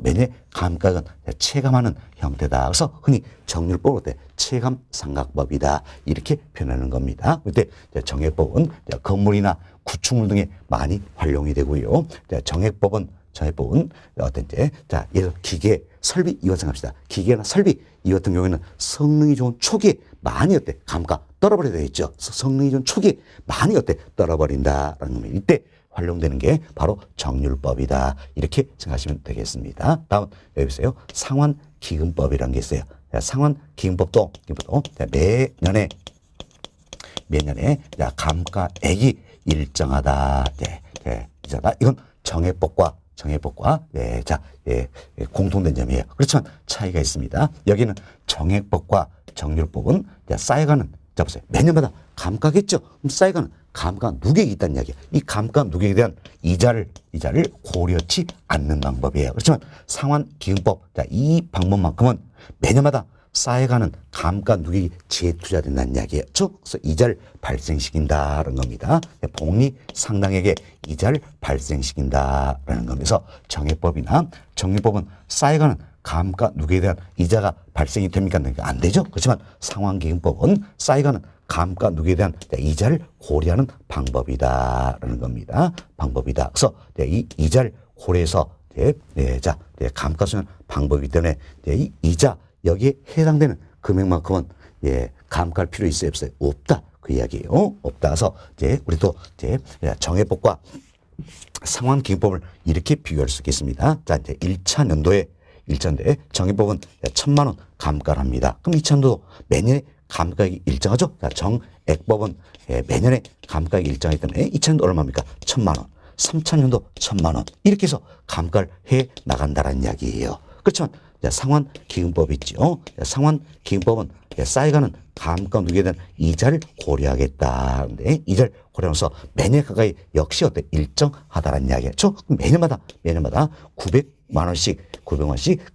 매년의 감가액은 체감하는 형태다. 그래서 흔히 정률법은 어때? 체감 삼각법이다. 이렇게 표현하는 겁니다. 그때 정액법은 건물이나 구축물 등에 많이 활용이 되고요. 정액법은 어떤 예를 기계, 설비 이거 생각합시다. 기계나 설비 이 같은 경우에는 성능이 좋은 초기에 많이 감가 떨어버려야 되겠죠. 성능이 좋은 초기에 많이 떨어버린다라는 겁니다. 이때 활용되는 게 바로 정률법이다. 이렇게 생각하시면 되겠습니다. 다음 여기 보세요. 상환기금법이라는 게 있어요. 상환기금법도 매년에 감가액이 일정하다. 이건 정액법과 공통된 점이에요. 그렇지만 차이가 있습니다. 여기는 정액법과 정률법은 쌓여가는, 자 보세요. 매년마다 감가겠죠. 그럼 쌓여가는 감가 누계액이 있다는 이야기예요. 이 감가 누계액에 대한 이자를 고려치 않는 방법이에요. 그렇지만 상환기금법, 이 방법만큼은 매년마다 쌓여가는 감가 누계액이 재투자된다는 이야기예요. 그래서 이자를 발생시킨다는 겁니다. 복리 상당액의 이자를 발생시킨다라는 겁니다. 정액법이나 정률법은 쌓여가는 감가 누계에 대한 이자가 발생이 됩니까? 안 되죠. 그렇지만 상환기금법은 쌓여가는 감가 누계에 대한 이자를 고려하는 방법이다라는 겁니다. 그래서 이 이자를 고려해서 감가수는 방법이기 때문에 이 이자 여기에 해당되는 금액만큼은 감가할 필요 있어요, 없어요? 없다. 그 이야기예요. 없다. 그래서 우리도 정액법과 상환기금법을 이렇게 비교할 수 있겠습니다. 자, 이제 1차 연도에 정액법은 1,000만 원 감가를 합니다. 그럼 2차 연도 매년에 감가액이 일정하죠? 자, 정액법은 매년에 감가액이 일정하기 때문에 2차 연도 얼마입니까? 1,000만 원. 3차 연도 1,000만 원. 이렇게 해서 감가를 해 나간다는 이야기예요. 그렇지만 상환기금법이 있죠. 상환기금법은 쌓여가는 감가 누계에 대한 이자를 고려하겠다. 근데 이자를 고려하면서 매년 가까이 역시 일정하다는 이야기죠. 매년마다 900만 원씩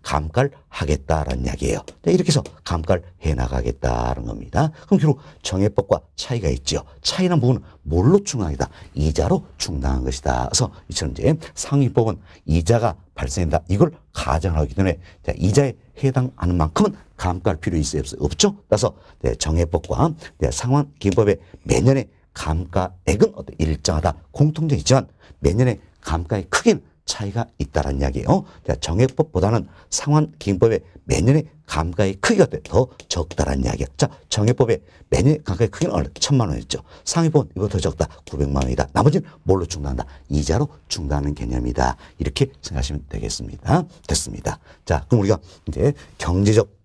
감가를 하겠다라는 이야기예요. 이렇게 해서 감가를 해 나가겠다는 겁니다. 그럼 결국 정액법과 차이가 있죠. 차이는 부분은 뭘로 충당하다? 이자로 충당한 것이다. 그래서 이처럼 상위법은 이자가 발생한다. 이걸 가정하기 때문에 이자에 해당하는 만큼은 감가할 필요 있어요, 없어요? 없죠. 따라서 정액법과 상환기금법의 매년의 감가액은 일정하다. 공통점이 있지만 매년의 감가의 크기는 차이가 있다는 이야기예요. 정액법보다는 상환기금법의 매년의 감가의 크기가 더 적다라는 이야기예요. 자, 정액법의 매년의 감가의 크기는 1,000만 원이었죠. 상위법은 이거 더 적다. 900만 원이다. 나머지는 뭘로 충당한다? 이자로 충당하는 개념이다. 이렇게 생각하시면 되겠습니다. 됐습니다. 자, 그럼 우리가 이제 경제적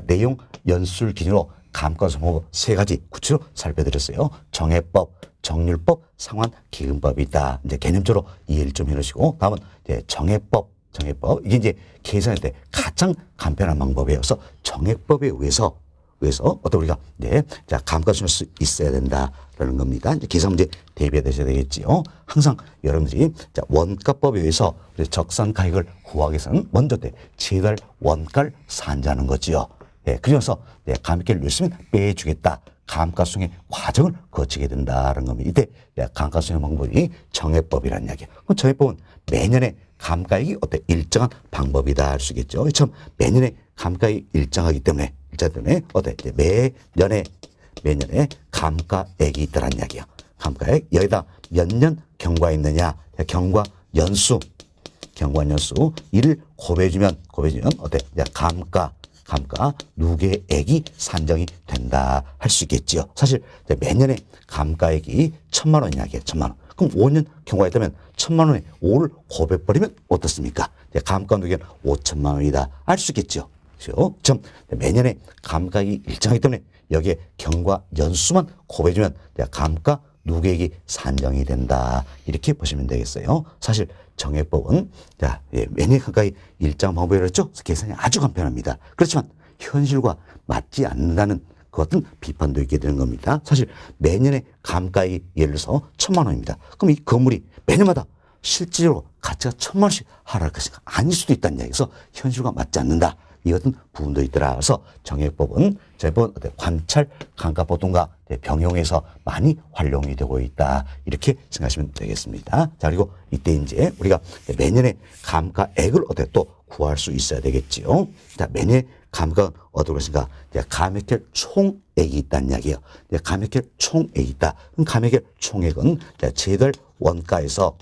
내용 연술 기준으로 감가상각법 세 가지 구체로 살펴드렸어요. 정액법, 정률법, 상환기금법이다. 이제 개념적으로 이해를 좀 해놓으시고, 다음은 이제 정액법. 이게 이제 계산할 때 가장 간편한 방법이어서 정액법에 의해서 그래서 어떤 우리가 자 감가순일 수 있어야 된다라는 겁니다. 이제 계산 문제 대비되셔야 되겠지요. 항상 여러분들이 자 원가법에 의해서 적산가액을 구하기 위해서는 먼저 최대한 원가를 산정하는 거지요. 그래서 감액계를 있으면 빼주겠다. 감가상의 과정을 거치게 된다는 겁니다. 이때 감가상의 방법이 정액법이라는 이야기예요. 그럼 정액법은 매년에 감가액이 일정한 방법이다 할 수 있겠죠. 처음 매년에 감가액이 일정하기 때문에 매년에 감가액이 있다는 이야기예요. 감가액 여기다 몇 년 경과 있느냐? 경과 연수 이를 곱해주면 감가 누계액이 산정이 된다 할 수 있겠지요. 사실 매년에 감가액이 1,000만 원 이야기예요. 1,000만 원. 그럼 5년 경과가 있다면 1,000만 원에 5를 곱해버리면 어떻습니까? 감가 누계는 5,000만 원이다 알 수 있겠죠. 그렇죠? 매년에 감가액이 일정하기 때문에 여기에 경과 연수만 곱해주면 감가 누계액이 산정이 된다. 이렇게 보시면 되겠어요. 사실 정액법은 매년 감가액이 일정 방법이라고 했죠. 계산이 아주 간편합니다. 그렇지만 현실과 맞지 않는다는 그것은 비판도 있게 되는 겁니다. 사실 매년에 감가액이 예를 들어서 1,000만 원입니다. 그럼 이 건물이 매년마다 실질적으로 가치가 1,000만 원씩 하락할 것인가? 아닐 수도 있다는 이야기에서 현실과 맞지 않는다. 이것은 부분도 있더라. 그래서 정액법은 관찰 감가보통과 병용해서 많이 활용이 되고 있다. 이렇게 생각하시면 되겠습니다. 자, 그리고 이때 이제 우리가 매년에 감가액을 또 구할 수 있어야 되겠지요. 자, 매년에 감가는 어떤 것인가? 감액결 총액이 있다는 이야기예요. 감액결 총액이 있다. 그럼 감액결 총액은 제달 원가에서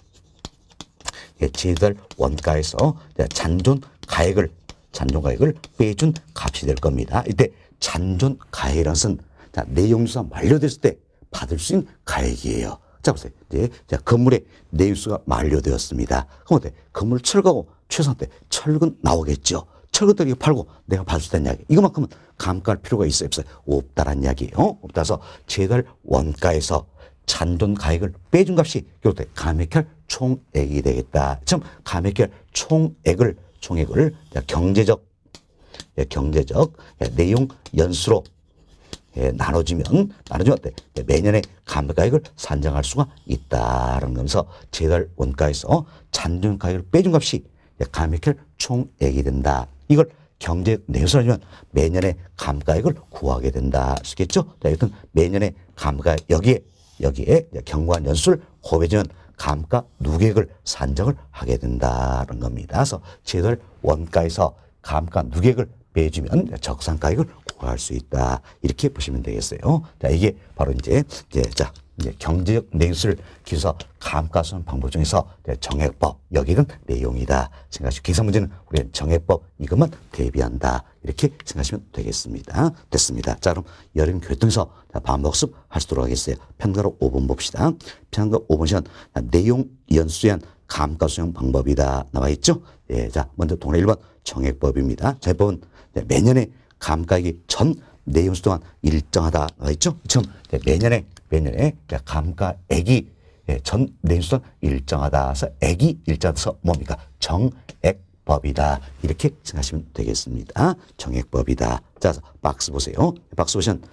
잔존가액을 빼준 값이 될 겁니다. 이때 잔존가액이라는 것은 내용수가 만료됐을 때 받을 수 있는 가액이에요. 자, 보세요. 건물의 내용수가 만료되었습니다. 그럼 건물을 철거하고 최소한 철근 나오겠죠. 철근 들이 팔고 내가 받을 수 있다는 이야기. 이것만큼은 감가할 필요가 있어요, 없어요? 없다라는 이야기예요. 없다서 제달 원가에서 잔존가액을 빼준 값이 결국 감액할 총액이 되겠다. 지금 감액할 총액을 경제적 내용 연수로 나눠주면 매년에 감가액을 산정할 수가 있다는 거면서 제달 원가에서 잔존가액을 빼준 값이 감액할 총액이 된다. 이걸 경제 내용수로 하면 매년에 감가액을 구하게 된다. 아시겠죠? 여튼 매년에 감가액 여기에 경관 연수를 곱해주면 감가 누계액을 산정을 하게 된다는 겁니다. 그래서 제달 원가에서 감가 누계액을 빼주면 적산가액을 구할 수 있다. 이렇게 보시면 되겠어요. 자, 이게 바로 이제 경제적 내용수를 기해서 감가하는 방법 중에서 정액법 여기는 내용이다 생각하시고 계산 문제는 우리 정액법 이것만 대비한다 이렇게 생각하시면 되겠습니다. 됐습니다. 자, 그럼 여름 교통에서 반복습 하시도록 하겠어요. 편가로 5번 봅시다. 편가 5번 시간 내용 연수한 감가 수용 방법이다 나와 있죠. 자, 먼저 동네 1번 정액법입니다. 자, 법은 매년에 감가액이 전 내용수 동안 일정하다 나와 있죠. 지금 매년에 감가액이 전 내용수 동안 일정하다. 그래서 액이 일정해서 뭡니까? 정액법이다. 이렇게 생각하시면 되겠습니다. 정액법이다. 자, 박스 보세요. 박스 보시면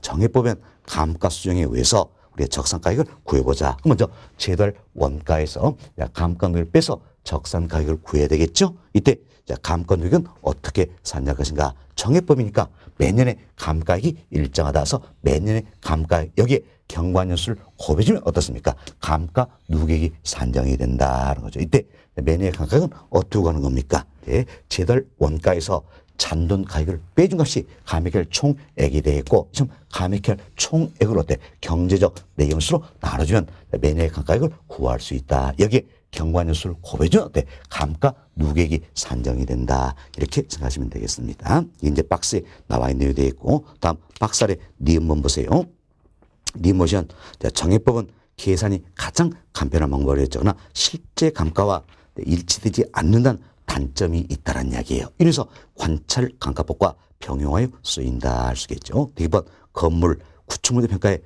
정액법은 감가 수정에 의해서 우리가 적산가액을 구해보자. 먼저 제달 원가에서 감가액을 빼서 적산가액을 구해야 되겠죠. 이때 감가액은 어떻게 산정할 것인가? 정액법이니까 매년에 감가액이 일정하다 해서 매년에 감가액 여기에 경관연수를 곱해주면 어떻습니까? 감가 누계액이 산정이 된다는 거죠. 이때 매년의 감가액은 어떻게 가는 겁니까? 제달 원가에서 잔존가액을 빼준 값이 감액할 총액이 되겠고 지금 감액할 총액을 경제적 내용수로 나눠주면 매년의 감가액을 구할 수 있다. 여기에 경관연수를 곱해주면 감가 누계액이 산정이 된다. 이렇게 생각하시면 되겠습니다. 이제 박스에 나와 있는 내용이 되어 있고 다음 박스 아래 니은문 보세요. 니은문은 정액법은 계산이 가장 간편한 방법을 했죠. 그러나 실제 감가와 일치되지 않는다는 단점이 있다는 이야기예요. 이래서 관찰 감가법과 병용하여 쓰인다 할 수 있겠죠. 2번 건물 구축물의 평가에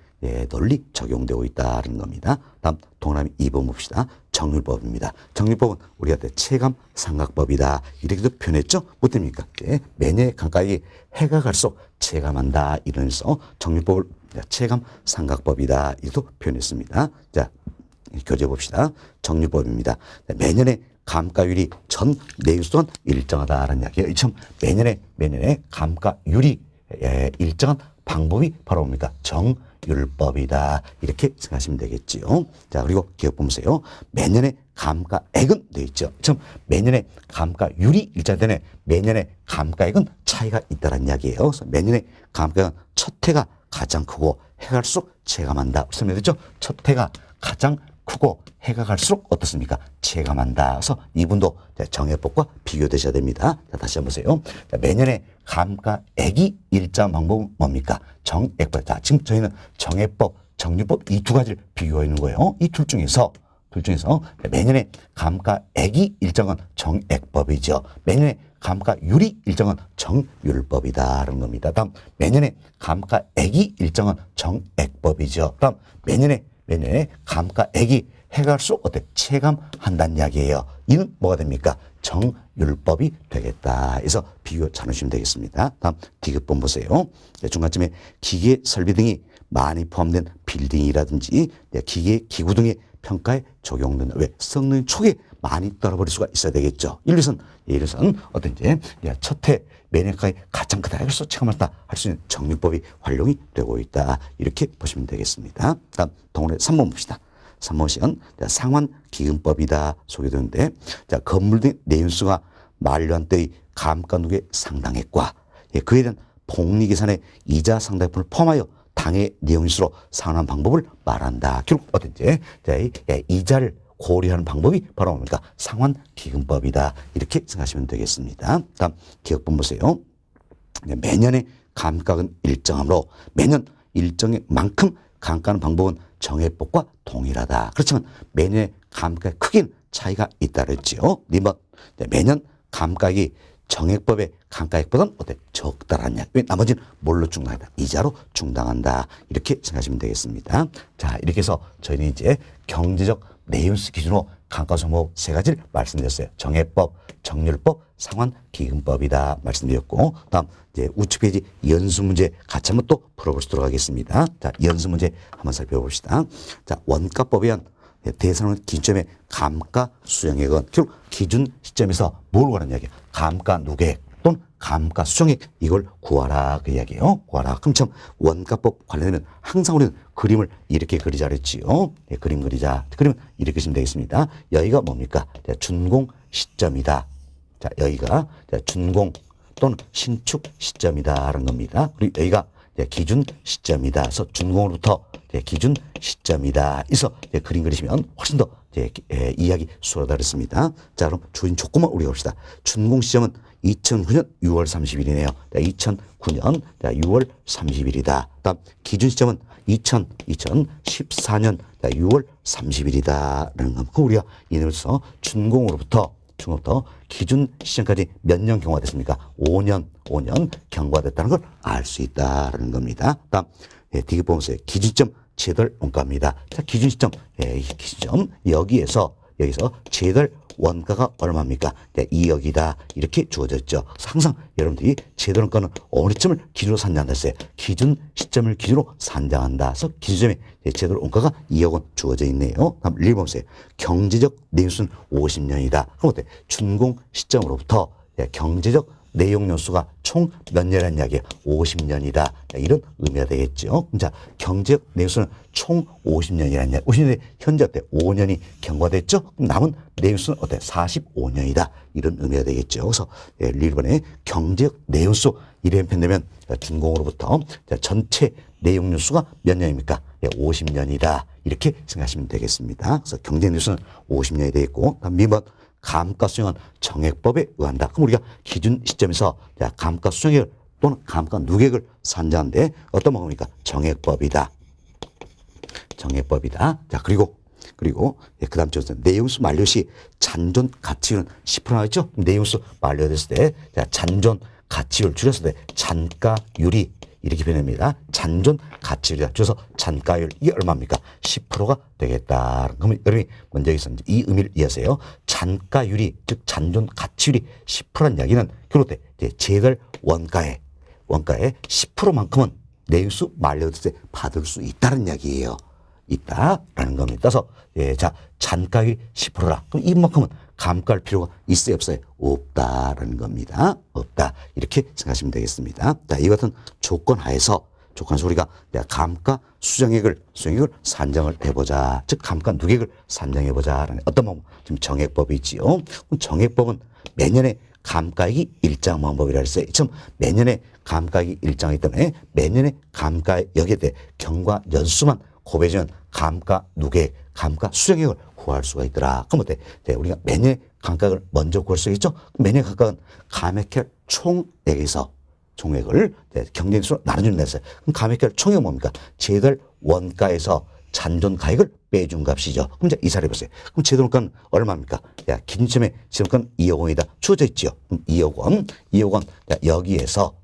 논리 적용되고 있다는 겁니다. 다음 동그라미 2번 봅시다. 정률법입니다. 정률법은 우리가 체감 삼각법이다 이렇게도 표현했죠. 뭐 됩니까? 매년의 강가에 해가 갈수록 체감한다 이러면서 정률법을 체감 삼각법이다 이렇게도 표현했습니다. 자, 교재 봅시다. 정률법입니다. 매년의 감가율이 전 내유수 동안 일정하다라는 이야기예요. 이처럼 매년의 감가율이 일정한 방법이 바로 뭡니까? 정율법이다. 이렇게 생각하시면 되겠지요. 자, 그리고 기억 보세요. 매년의 감가액은 되어 있죠. 참 매년의 감가율이 일정되네. 매년의 감가액은 차이가 있다는 이야기예요. 그래서 매년의 감가액은 첫 해가 가장 크고 해가 갈수록 체감한다. 설명됐죠? 첫 해가 가장 크고 해가 갈수록 어떻습니까? 체감한다. 그래서 이분도 정해법과 비교되셔야 됩니다. 자, 다시 한번 보세요. 자, 매년의 감가액이 일정한 방법은 뭡니까? 정액법. 자, 지금 저희는 정해법, 정률법 이 두 가지를 비교하고 있는 거예요. 이 둘 중에서 매년의 감가액이 일정한 정액법이죠. 매년의 감가율이 일정한 정율법이다라는 겁니다. 다음 매년의 감가액이 일정한 정액법이죠. 다음 매년의 감가액이 해가 갈수록 어때? 체감한다는 이야기예요. 이는 뭐가 됩니까? 정율법이 되겠다. 그래서 비교 잘 하시면 되겠습니다. 다음 디귿번 보세요. 중간쯤에 기계 설비 등이 많이 포함된 빌딩이라든지 기계 기구 등의 평가에 적용된다. 왜? 성능 초기에 많이 떨어버릴 수가 있어야 되겠죠. 예를 들어서 어떤지 첫해 매년가에 가장 크다 해서 체감한다 할 수 있는 정률법이 활용이 되고 있다. 이렇게 보시면 되겠습니다. 다음 동원의 3번 봅시다. 3번 시간 상환 기금법이다 소개되는데 자, 건물 등 내연수가 만료한 때의 감가 누계 상당액과 그에 대한 복리계산의 이자 상당액을 포함하여 당해 내용수로 상환한 방법을 말한다. 결국 어떤지 이자를 고려하는 방법이 바로 뭡니까? 상환기금법이다. 이렇게 생각하시면 되겠습니다. 다음 기억본 보세요. 매년의 감가는 일정하므로 매년 일정의 만큼 감가하는 방법은 정해법과 동일하다. 그렇지만 매년의 감가의 크기는 차이가 있다 그랬지요. 매년 감가액이 정액법의 감가액보다는 적다라는 이야기. 왜? 나머지는 뭘로 충당한다? 이자로 충당한다. 이렇게 생각하시면 되겠습니다. 자, 이렇게 해서 저희는 이제 경제적 내연수 기준으로 감가상법 세 가지를 말씀드렸어요. 정해법, 정률법, 상환기금법이다 말씀드렸고, 다음 이제 우측 페이지 연수 문제 같이 한번 또 풀어보도록 하겠습니다. 자, 연수 문제 한번 살펴봅시다. 자, 원가법에 의한 대상은 기준점의 감가 수령액은 결국 기준 시점에서 뭘 구하는 이야기야? 감가 누계액 또는 감가 수령액 이걸 구하라 그 이야기예요. 구하라. 그럼 참 원가법 관련되면 항상 우리는 그림을 이렇게 그리자 그랬지요. 그림 그리자. 그러면 이렇게 쓰면 되겠습니다. 여기가 뭡니까? 준공 시점이다. 자, 여기가 준공 또는 신축 시점이다라는 겁니다. 그리고 여기가 기준 시점이다. 그래서 준공으로부터 기준 시점이다. 그래서 그림 그리시면 훨씬 더 이야기 수월하다 그랬습니다. 자, 그럼 주인 조건만 우리가 봅시다. 준공 시점은 2009년 6월 30일이네요. 2009년 6월 30일이다. 다음 기준 시점은 2014년 6월 30일이다라는 겁니다. 우리가 이내로서 준공으로부터 기준 시점까지 몇 년 경과가 됐습니까? 5년 경과가 됐다는 걸 알 수 있다는 겁니다. 다음 디귿 보면서 기준점 제달 원가입니다. 자, 기준 시점, 기준점 여기서 제달 원가가 얼마입니까? 2억이다. 이렇게 주어졌죠. 항상 여러분들이 제달 원가는 어느 점을 기준으로 산정한다 했어요. 기준 시점을 기준으로 산정한다. 그래서 기준점에 제달 원가가 2억 원 주어져 있네요. 다음 1번 보세요. 경제적 내용수는 50년이다. 그럼 어때? 준공 시점으로부터 경제적 내용 연수가 총 몇 년이라는 이야기예요? 50년이다. 이런 의미가 되겠죠. 자, 경제적 내용수는 총 50년이라는 이야기. 50년에 현재 어때? 5년이 경과됐죠? 그럼 남은 내용수는 어때? 45년이다. 이런 의미가 되겠죠. 그래서 1번에 경제적 내용수 이렇게 표현되면 준공으로부터 전체 내용 연수가 몇 년입니까? 50년이다. 이렇게 생각하시면 되겠습니다. 그래서 경제 내용수는 50년이 되겠고, 다음 2번 감가 수령은 정액법에 의한다. 그럼 우리가 기준 시점에서 감가 수령액 또는 감가 누계액을 산정하는데 어떤 방법입니까? 정액법이다. 자, 그리고 그 다음 쪽에서 내용수 만료 시 잔존 가치율은 10% 나왔죠? 내용수 만료됐을 때 잔존 가치율 줄였을 때 잔가율이 이렇게 변합니다. 잔존 가치율이다. 그래서 잔가율 이게 얼마입니까? 10%가 되겠다. 그러면 여러분이 먼저 여기서 이 의미를 이해하세요. 잔가율이 즉 잔존 가치율이 10%란 이야기는 결국 제달 원가의 10%만큼은 내수 만료세 받을 수 있다는 이야기예요. 있다라는 겁니다. 따라서 자 잔가율이 10%라. 그럼 이만큼은 감가할 필요가 있어요, 없어요? 없다라는 겁니다. 없다. 이렇게 생각하시면 되겠습니다. 자, 이 같은 조건 하에서 우리가 감가 수정액을 산정을 해보자. 즉 감가 누계액을 산정해보자라는 어떤 방법? 지금 정액법이 있지요. 정액법은 매년에 감가액이 일정 방법이라 했어요. 지금 매년에 감가액이 일정이기 때문에 매년에 감가액에 대해 경과 연수만 고배전 감가 누계액, 감가 수정액을 구할 수가 있더라. 그럼 어때? 우리가 매년의 감가액을 먼저 구할 수 있죠? 매년의 감가액은 감액할 총액에서 총액을 경쟁수로 나눠주는 데서 그럼 감액할 총액은 뭡니까? 제달 원가에서 잔존 가액을 빼준 값이죠. 그럼 이제 이사를 해보세요. 그럼 제도원가는 얼마입니까? 기준점에 제도원가는 2억 원이다. 주어져 있죠. 그럼 2억 원. 여기에서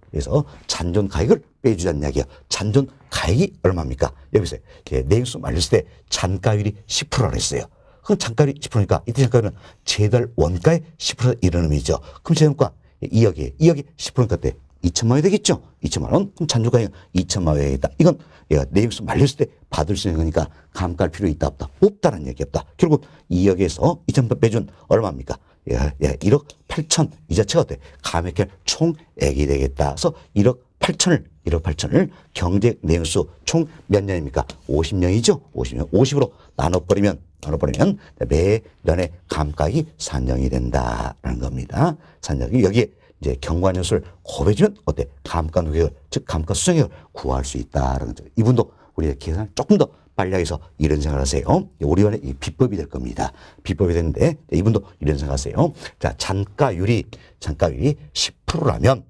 잔존 가액을 빼주자는 이야기야. 잔존 가액이 얼마입니까? 여기서 내용수 말렸을 때 잔가율이 10%라고 했어요. 그럼 잔가율이 10%니까 이때 잔가율은 제달 원가의 10% 이런 의미죠. 그럼 제도원가 2억이 10%니까 때 2천만 원이 되겠죠? 2천만 원. 그럼 잔존 가액은 2천만 원이다. 이건 얘가 내용수 말렸을 때 받을 수 있는 거니까 감가할 필요 있다 없다? 없다는 얘기 없다. 결국 2억에서 2천만 원 빼준 얼마입니까? 1억 8천 이 자체가 어때? 감액할 총액이 되겠다. 그래서 1억 8천을 경제 내용수 총 몇 년입니까? 50년이죠? 50년. 50으로 나눠버리면 매년의 감가액이 산정이 된다라는 겁니다. 산정이 여기에 이제 경과연수를 곱해주면 어때? 감가 누계액을 즉 감가 수정액을 구할 수 있다라는 거죠. 이분도 우리가 계산을 조금 더 빨리 하셔서 이런 생각을 하세요. 우리만의 이 비법이 될 겁니다. 비법이 되는데 이분도 이런 생각하세요. 자, 잔가율이 10%라면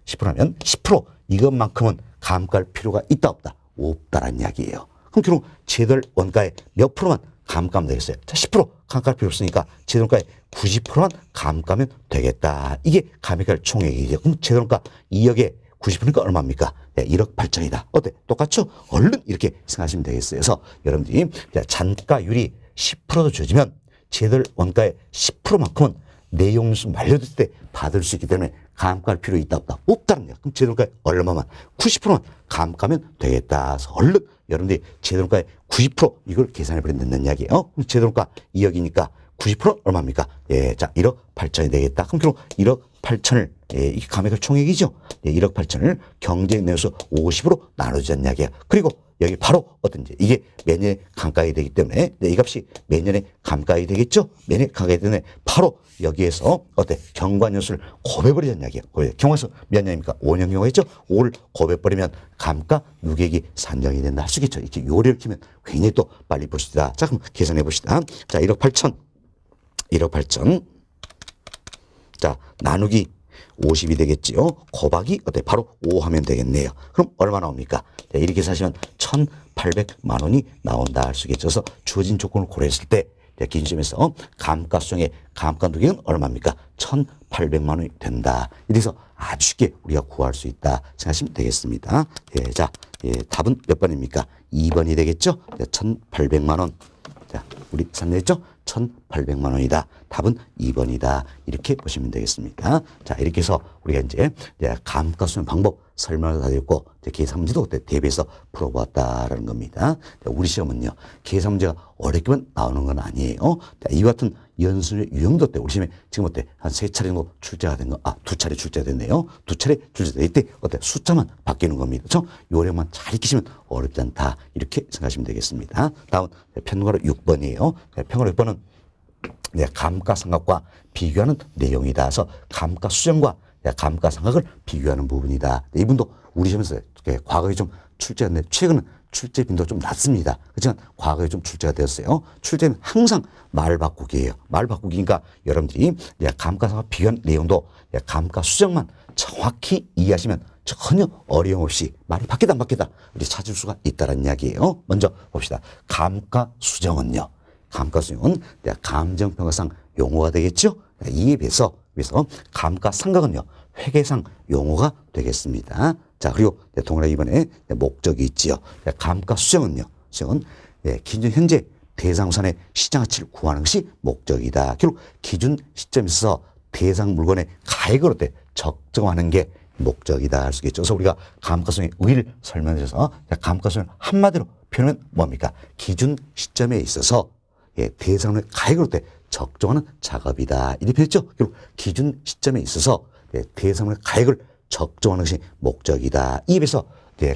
10% 이것만큼은 감가할 필요가 있다 없다? 없다라는 이야기예요. 그럼 결국 제달 원가의 몇 프로만 감가하면 되겠어요? 자, 10% 감가할 필요 없으니까 제달 원가의 90%만 감가하면 되겠다. 이게 감액할 총액이죠. 그럼 제달 원가 2억에 90%니까 얼마입니까? 1억 8천이다. 어때? 똑같죠? 얼른 이렇게 생각하시면 되겠어요. 그래서 여러분들이 잔가율이 10%도 주어지면 제달 원가의 10%만큼은 내용수 만료될 때 받을 수 있기 때문에 감가할 필요 있다 없다? 없다는 거야. 그럼 제달 원가의 얼마만? 90%만 감가하면 되겠다. 그래서 얼른 여러분들이 제달 원가의 90% 이걸 계산해 버린다는 이야기예요. 그럼 제달 원가 2억이니까 90% 얼마입니까? 자, 1억 8천이 되겠다. 그럼 결국 1억 8천을 이게 감액할 총액이죠. 1억 8천을 경제 내수 50으로 나눠주자는 이야기야. 그리고 여기 바로 어떤지 이게 매년의 감가액이 되기 때문에 이 값이 매년의 감가액이 되겠죠. 매년의 감가액이 되기 때문에 바로 여기에서 어때? 경과연수를 곱해버리자는 이야기야. 경과연수 몇 년입니까? 5년 경우겠죠. 5를 곱해버리면 감가 누계액이 산정이 된다 할 수 있겠죠. 이렇게 요리를 키면 굉장히 또 빨리 볼 수 있다. 자, 그럼 계산해 봅시다. 자, 1억 8천. 자, 나누기 50이 되겠지요. 곱하기 어때? 바로 5 하면 되겠네요. 그럼 얼마 나옵니까? 자, 이렇게 사시면 1,800만 원이 나온다 할 수 있겠죠. 그래서 주어진 조건을 고려했을 때 기준점에서 감가수정의 감가 누계는 얼마입니까? 1,800만 원이 된다. 이래서 아주 쉽게 우리가 구할 수 있다 생각하시면 되겠습니다. 자, 답은 몇 번입니까? 2번이 되겠죠? 1,800만 원. 자, 우리 산냈죠? 1,800만 원이다. 답은 2번이다. 이렇게 보시면 되겠습니다. 자, 이렇게 해서 우리가 이제 감가수정 방법 설명을 다 드렸고, 계산 문제도 그때 대비해서 풀어보았다라는 겁니다. 우리 시험은요, 계산 문제가 어렵게만 나오는 건 아니에요. 이와 같은 연수의 유형도 때 우리 시험에 지금 어때? 한 3차례 정도 출제가 된 거, 2차례 출제가 됐네요. 2차례 출제돼. 이때 어때? 숫자만 바뀌는 겁니다. 그렇죠? 요령만 잘 익히시면 어렵지 않다. 이렇게 생각하시면 되겠습니다. 다음 편가로 6번이에요. 편가로 6번은 감가상각과 비교하는 내용이다. 그래서 감가수정과 감가상각을 비교하는 부분이다. 이분도 우리 시험에서 과거에 좀 출제가 됐는데 최근은 출제 빈도가 좀 낮습니다. 그렇지만 과거에 좀 출제가 되었어요. 출제는 항상 말 바꾸기예요. 말 바꾸기니까 여러분들이 감가상각 비교한 내용도 감가수정만 정확히 이해하시면 전혀 어려움 없이 말이 바뀌다 안 바뀌다 우리 찾을 수가 있다는 이야기예요. 먼저 봅시다. 감가수정은요. 감가수정은 감정평가상 용어가 되겠죠. 이에 비해서 감가상각은요. 회계상 용어가 되겠습니다. 자, 그리고 동그라미 이번에 목적이 있지요. 감가수정은요. 수정은 기준 현재 대상우산의 시장가치를 구하는 것이 목적이다. 결국 기준 시점에서 대상 물건의 가액을 어때 적정하는 게 목적이다 할 수 있겠죠. 그래서 우리가 감가수정의 의의를 설명해서 감가수정을 한마디로 표현하면 뭡니까? 기준 시점에 있어서 대상의 가액을 어때 적정하는 작업이다. 이렇게 표현했죠. 결국 기준 시점에 있어서 대상의 가액을 적정하는 것이 목적이다. 이 입에서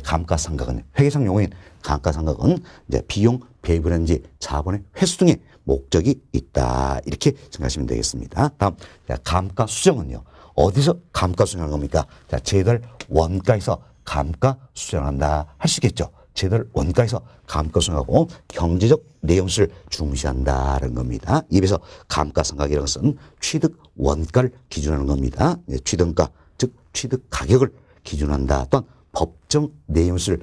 감가상각은 회계상 용어인 감가상각은 이제 비용 배분이라든지 자본의 회수 등의 목적이 있다. 이렇게 생각하시면 되겠습니다. 다음 감가수정은요. 어디서 감가수정하는 겁니까? 자, 제달 원가에서 감가수정한다 할 수 있겠죠. 제달 원가에서 감가수정하고 경제적 내용수를 중시한다는 겁니다. 이 입에서 감가상각이라는 것은 취득 원가를 기준하는 겁니다. 취득가 즉 취득 가격을 기준한다. 또한 법정 내용수를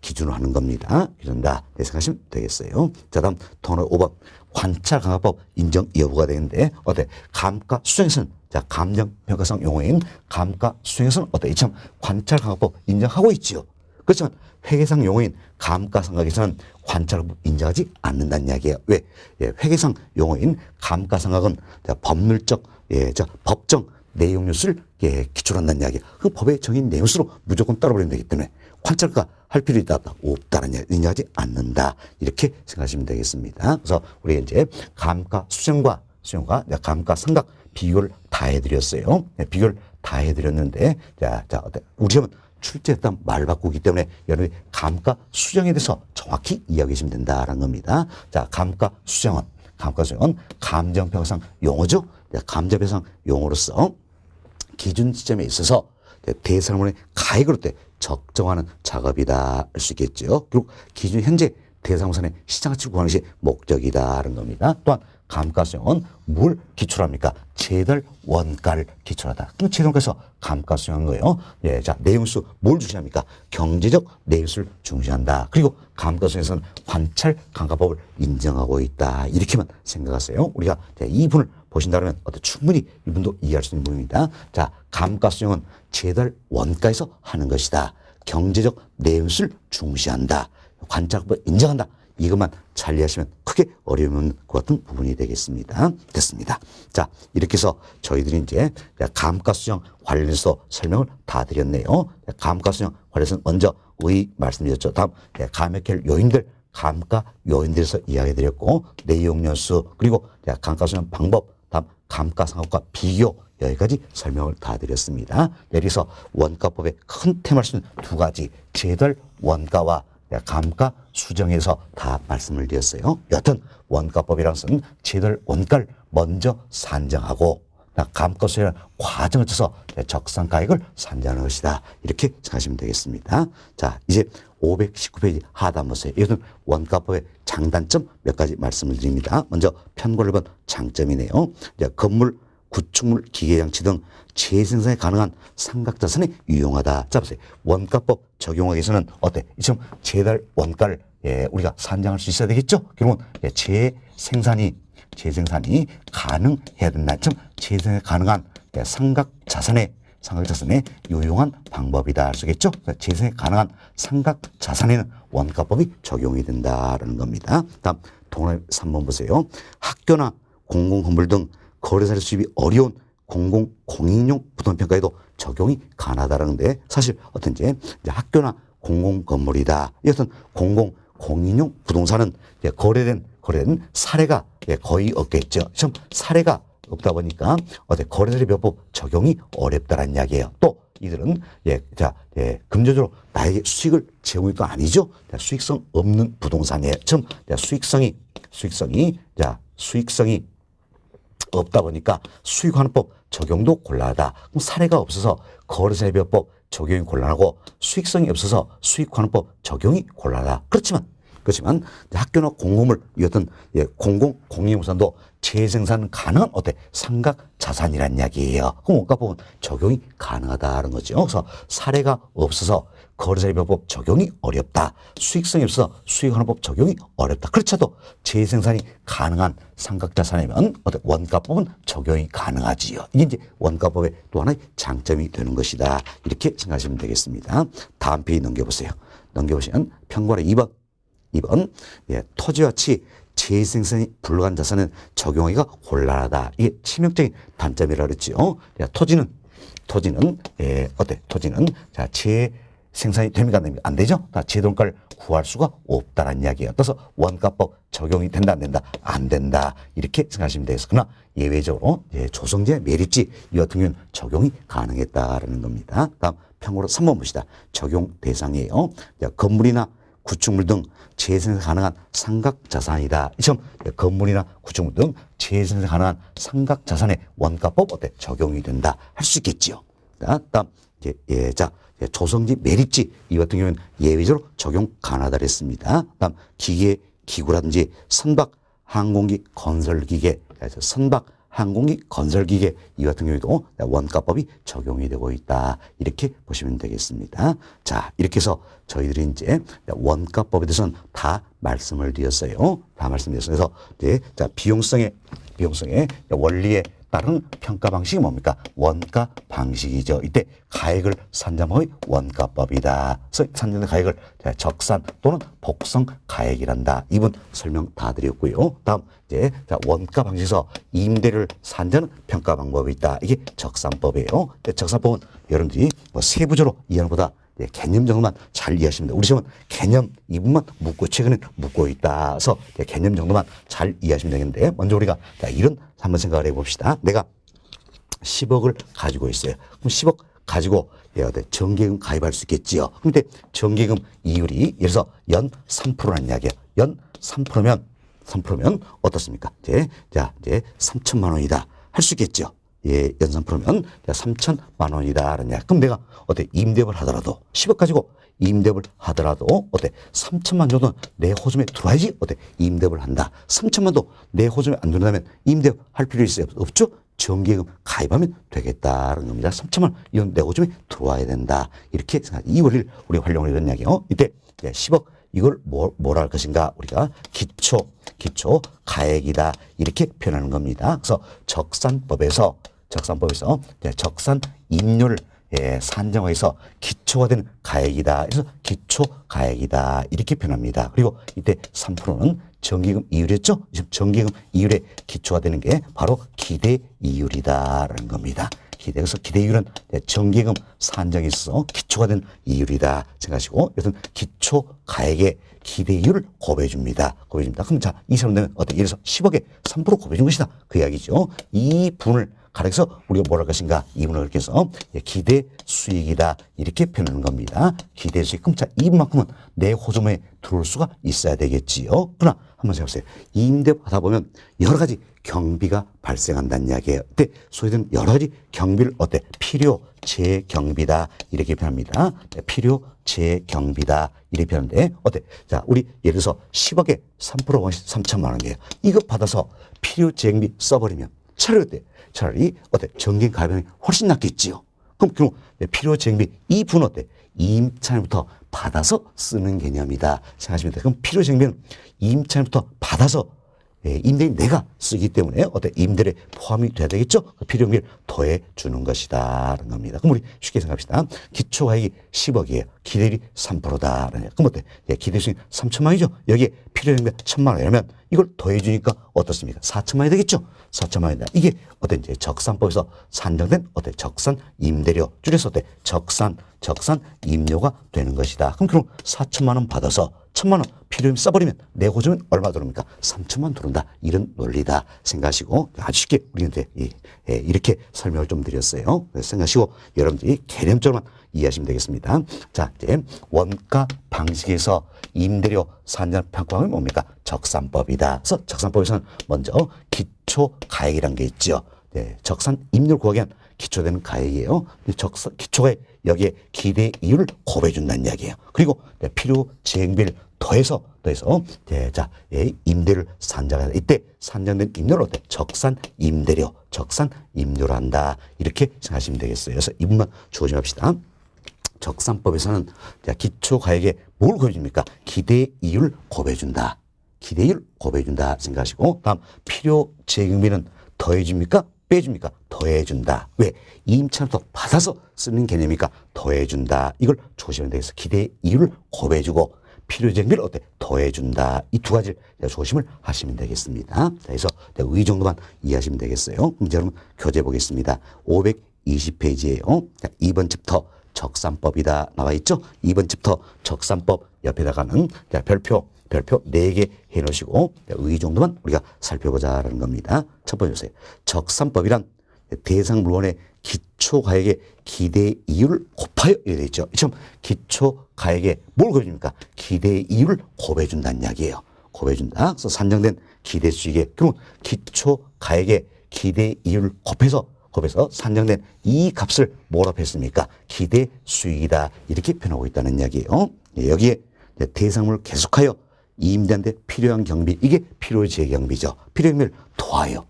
기준으로 하는 겁니다. 기준한다. 생각하시면 되겠어요. 자, 다음 토너 5번 관찰감가법 인정 여부가 되는데 어때? 감가수정에서는 자, 감정평가상 용어인 감가수정에서는 어때? 이참 관찰감가법 인정하고 있지요. 그렇지만 회계상 용어인 감가상각에서는 관찰감법 인정하지 않는다는 이야기예요. 왜? 회계상 용어인 감가상각은 법률적, 법정 내용 뉴스를 기출한다는 이야기예요. 그 법에 정인 내용수로 무조건 따라버리면 되기 때문에 관찰가 할 필요 있다 없다는 이야기 인정하지 않는다 이렇게 생각하시면 되겠습니다. 그래서 우리 이제 감가수정과 감가상각 비교를 다 해드렸어요. 비교를 다 해드렸는데 자 우리 시험은 출제했던 말 바꾸기 때문에 여러분이 감가수정에 대해서 정확히 이야기하시면 된다는 겁니다. 자, 감가수정은 감정평가상 용어죠. 감정평가상 용어로서 기준 시점에 있어서 대상물의 가액으로 적정하는 작업이다 할 수 있겠죠. 그리고 기준 현재 대상우산의 시장가치를 구하는 것이 목적이다라는 겁니다. 또한 감가수정은 뭘 기출합니까? 제달 원가를 기출하다. 그럼 제달 원가에서 감가수정한 거예요. 자, 내용수 뭘 중시합니까? 경제적 내용수를 중시한다. 그리고 감가수정에서는 관찰 감가법을 인정하고 있다. 이렇게만 생각하세요. 우리가 이 부분을 보신다면 충분히 이분도 이해할 수 있는 부분입니다. 자, 감가수정은 제달 원가에서 하는 것이다. 경제적 내용수를 중시한다. 관찰법을 인정한다. 이것만 잘 이해하시면 크게 어려움이 없는 것 같은 부분이 되겠습니다. 됐습니다. 자, 이렇게 해서 저희들이 이제 감가수정 관련해서 설명을 다 드렸네요. 감가수정 관련해서 먼저 말씀드렸죠. 다음 감액할 요인들, 감가 요인들에서 이야기 드렸고 내용 연수 그리고 감가수정 방법, 다음 감가상각과 비교 여기까지 설명을 다 드렸습니다. 여기서 원가법의 큰 테마를 쓰는 두 가지 제달 원가와 감가수정에서 다 말씀을 드렸어요. 여하튼 원가법이라는 것은 제달 원가를 먼저 산정하고 감가수정의 과정을 거쳐서 적산가액을 산정하는 것이다. 이렇게 생각하시면 되겠습니다. 자, 이제 519페이지 하단 보세요. 이것은 원가법의 장단점 몇 가지 말씀을 드립니다. 먼저 편골 1번 장점이네요. 건물, 구축물, 기계장치 등 재생산에 가능한 삼각자산에 유용하다. 자, 보세요. 원가법 적용하기 위해서는 어때? 이처럼 제달 원가를 우리가 산정할 수 있어야 되겠죠? 결국은 재생산이 가능해야 된다. 좀 재생산에 가능한 삼각자산에 유용한 방법이다 할 수 있겠죠? 재생에 가능한 삼각자산에는 원가법이 적용이 된다라는 겁니다. 다음 동그라미 3번 보세요. 학교나 공공건물 등 거래사를 수입이 어려운 공인용 부동평가에도 적용이 가능하다는데 사실 어떤지 학교나 공공건물이다. 이것은 공인용 부동산은 거래된 사례가 거의 없겠죠. 좀 사례가 없다 보니까 거래사례법법 적용이 어렵다는 이야기예요. 또 이들은 금전적으로 나에게 수익을 제공이 또 아니죠. 수익성 없는 부동산이에요. 좀 수익성이 없다 보니까 수익환원법 적용도 곤란하다. 그럼 사례가 없어서 거래사례법 적용이 곤란하고 수익성이 없어서 수익환원법 적용이 곤란하다. 그렇지만 학교나 공공물 이었던 공인부산도 재생산 가능한 삼각자산이라는 이야기예요. 그럼 원가법은 적용이 가능하다는 거죠. 그래서 사례가 없어서 거래자리비법 적용이 어렵다. 수익성이 없어 수익환원법 적용이 어렵다. 그렇지도 재생산이 가능한 삼각자산이면 원가법은 적용이 가능하지요. 이게 이제 원가법의 또 하나의 장점이 되는 것이다. 이렇게 생각하시면 되겠습니다. 다음 페이지 넘겨보세요. 넘겨보시면 평가의 2번 예, 토지와치 재생산이 불가한 자산은 적용하기가 곤란하다. 이게 치명적인 단점이라 그랬죠. 토지는 토지는 자 재생산이 됩니까 안 되죠? 제도원가를 구할 수가 없다라는 이야기예요. 그래서 원가법 적용이 된다 안 된다 안 된다 이렇게 생각하시면 되겠습니다. 그러나 예외적으로 조성재 매립지 이 같은 경우는 적용이 가능했다라는 겁니다. 다음 평으로 3번 봅시다. 적용 대상이에요. 건물이나 구축물 등 재생산 가능한 삼각자산이다. 이 점 건물이나 구축물 등 재생산 가능한 삼각자산의 원가법 적용이 된다 할 수 있겠지요. 다음 조성지 매립지 이 같은 경우는 예외적으로 적용 가능하다 그랬습니다. 다음 기계 기구라든지 선박 항공기 건설기계 선박 항공기 건설기계 이 같은 경우에도 원가법이 적용이 되고 있다. 이렇게 보시면 되겠습니다. 자, 이렇게 해서 저희들이 이제 원가법에 대해서는 다 말씀을 드렸어요. 다 말씀드렸어요. 그래서 자, 비용성의 원리에 따른 평가 방식이 뭡니까? 원가 방식이죠. 이때 가액을 산정의 원가법이다. 그래서 산정된 가액을 적산 또는 복성 가액이란다. 이분 설명 다 드렸고요. 다음 이제 원가 방식에서 임대를 산정하는 평가 방법이 있다. 이게 적산법이에요. 적산법은 여러분들이 세부적으로 이해하는 것보다 개념 정도만 잘 이해하시면 돼요. 우리 시험은 개념 이 부분만 묻고 최근에 묻고 있다. 그래서 개념 정도만 잘 이해하시면 되겠는데 먼저 우리가 이런 한번 생각을 해봅시다. 내가 10억을 가지고 있어요. 그럼 10억 가지고 정기금 가입할 수 있겠지요. 그런데 정기금 이율이 예를 들어서 연 3%라는 이야기예요. 연 3%면 어떻습니까? 이제 3천만 원이다 할 수 있겠죠. 예, 연 3%면 3천만 원이다라는 이야기. 그럼 내가 임대업을 하더라도 10억 가지고 임대업을 하더라도 3천만 정도는 내 호점에 들어와야지 임대업을 한다. 3천만도 내 호점에 안 들어오면 임대업 할 필요 있어요? 없죠? 정기금 가입하면 되겠다는 겁니다. 3천만 이건 내 호점에 들어와야 된다. 이렇게 이 원리를 우리가 활용을 이런 이야기예요. 이때 10억 이걸 뭐라 할 것인가? 우리가 기초 가액이다. 이렇게 표현하는 겁니다. 그래서 적산법에서 적산 임료를 산정해서 기초가 되는 가액이다. 그래서 기초 가액이다. 이렇게 표현합니다. 그리고 이때 3%는 정기금 이율이었죠? 정기금 이율의 기초가 되는 게 바로 기대 이율이다라는 겁니다. 그래서 기대이율은 정기금 산정에 있어서 기초가 된 이율이다 생각하시고 여튼 기초 가액의 기대이율을 고배줍니다. 그럼 자, 이 사람들은 예를 들어서 10억에 3% 고배준 것이다. 그 이야기죠. 이 분을 가려서 우리가 뭐랄 것인가 이 분을 그렇게 해서 기대 수익이다 이렇게 표현하는 겁니다. 기대 수익. 그럼 자, 이분만큼은 내 호점에 들어올 수가 있어야 되겠지요. 그러나 한번 생각해보세요. 임대업 하다 보면 여러 가지 경비가 발생한다는 이야기예요. 그때 소위된 여러 가지 경비를 필요 재경비다 이렇게 표현합니다. 필요 재경비다 이렇게 표현하는데 자, 우리 예를 들어서 10억에 3% 3천만 원이에요. 이거 받아서 필요 재경비 써버리면 차라리 정기금 가입이 훨씬 낫겠지요. 그럼 필요 재경비 이 분 임차인부터 받아서 쓰는 개념이다 생각하시면 돼요. 그럼 필요 재경비는 임차인부터 받아서 임대인 내가 쓰기 때문에 임대료에 포함이 돼야 되겠죠. 그 필요금을 더해 주는 것이다라는 겁니다. 그럼 우리 쉽게 생각합시다. 기초가액이 10억이에요. 기대율이 3%다. 그럼 기대 수익 3천만 원이죠. 여기에 필요금이 1천만 원이라면 이걸 더해 주니까 어떻습니까? 4천만 원이 되겠죠. 4천만 원이다. 이게 이제 적산법에서 산정된 적산 임대료 줄여서 적산 임료가 되는 것이다. 그럼 4천만 원 받아서 1천만 원 필요금 써버리면 내 호점은 얼마 들어옵니까? 3천만 원 들어온다. 이런 논리다 생각하시고 아주 쉽게 우리한테 이렇게 설명을 좀 드렸어요. 생각하시고 여러분들이 개념적으로만 이해하시면 되겠습니다. 자, 이제 원가 방식에서 임대료 산정 평가하면 뭡니까? 적산법이다. 그래서 적산법에서는 먼저 기초 가액이라는 게 있죠. 적산 임료를 구하기 위한 기초되는 가액이에요. 기초가액 여기에 기대 이율을 고배준다는 이야기예요. 그리고 필요 재경비를 더해서 자, 임대를 산정하다. 이때 산정된 임료를 적산 임료로 한다. 이렇게 생각하시면 되겠어요. 그래서 이 부분만 조심합시다. 적산법에서는 자, 기초가액에 뭘 곱해줍니까? 기대 이율 곱해준다. 기대이율 곱해준다 생각하시고, 다음 필요 재경비는 더해줍니까? 빼줍니까? 더해준다. 왜? 임차부터 받아서 쓰는 개념이니까 더해준다. 이걸 조심해야 되겠어. 기대 이율을 곱해주고 필요 재경비를 어때? 더해준다. 이 두 가지를 조심을 하시면 되겠습니다. 자, 그래서 이 정도만 이해하시면 되겠어요. 이제 여러분 교재 보겠습니다. 520페이지예요. 자, 2번 챕터 적산법이다 나와 있죠? 2번 챕터 적산법 옆에다가는 자, 별표 4개 해놓으시고 이 정도만 우리가 살펴보자라는 겁니다. 첫 번째 보세요. 적산법이란 대상 물건의 기초가액의 기대 이율을 곱하여 이렇게 되어 있죠. 이처럼 기초가액에 뭘 곱해줍니까? 기대 이율을 곱해준다는 이야기예요. 곱해준다. 그래서 산정된 기대 수익에 그러면 기초가액의 기대 이율을 곱해서 산정된 이 값을 뭐라고 했습니까? 기대 수익이다. 이렇게 표현하고 있다는 이야기예요. 여기에 대상물을 계속하여 임대한테 필요한 경비, 이게 필요재경비죠. 필요경비를 더하여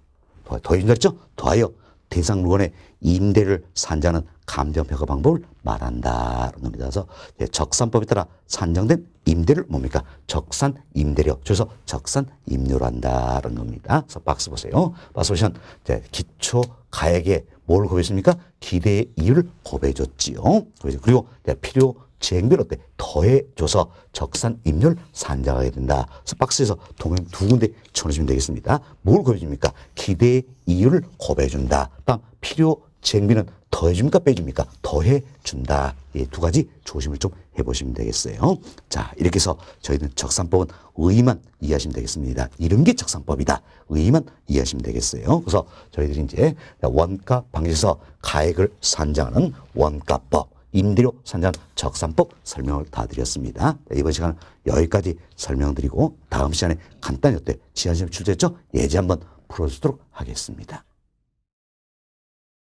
그랬죠? 더하여 대상 물건의 임대를 산정하는 감정평가 방법을 말한다는 겁니다. 그래서 적산법에 따라 산정된 임대를 뭡니까? 적산 임대료. 그래서 적산 임료로 한다는 겁니다. 그래서 박스 보세요. 박스 보시면 기초 가액에 뭘 곱했습니까? 기대 이율을 곱해줬지요. 그리고 필요 재경비를 어때? 더해줘서 적산 임료를 산정하게 된다. 그래서 박스에서 동행 두 군데 쳐주시면 되겠습니다. 뭘 곱해줍니까? 기대 이율을 곱해준다. 다음 필요 재경비는 더해줍니까? 빼줍니까? 더해준다. 이 두 가지 조심을 좀 해보시면 되겠어요. 자, 이렇게 해서 저희는 적산법은 의의만 이해하시면 되겠습니다. 이런 게 적산법이다. 의의만 이해하시면 되겠어요. 그래서 저희들이 이제 원가 방지에서 가액을 산정하는 원가법, 임대료 산정 적산법 설명을 다 드렸습니다. 이번 시간은 여기까지 설명드리고 다음 시간에 간단히 어때? 지하시험 출제했죠? 예제 한번 풀어주도록 하겠습니다.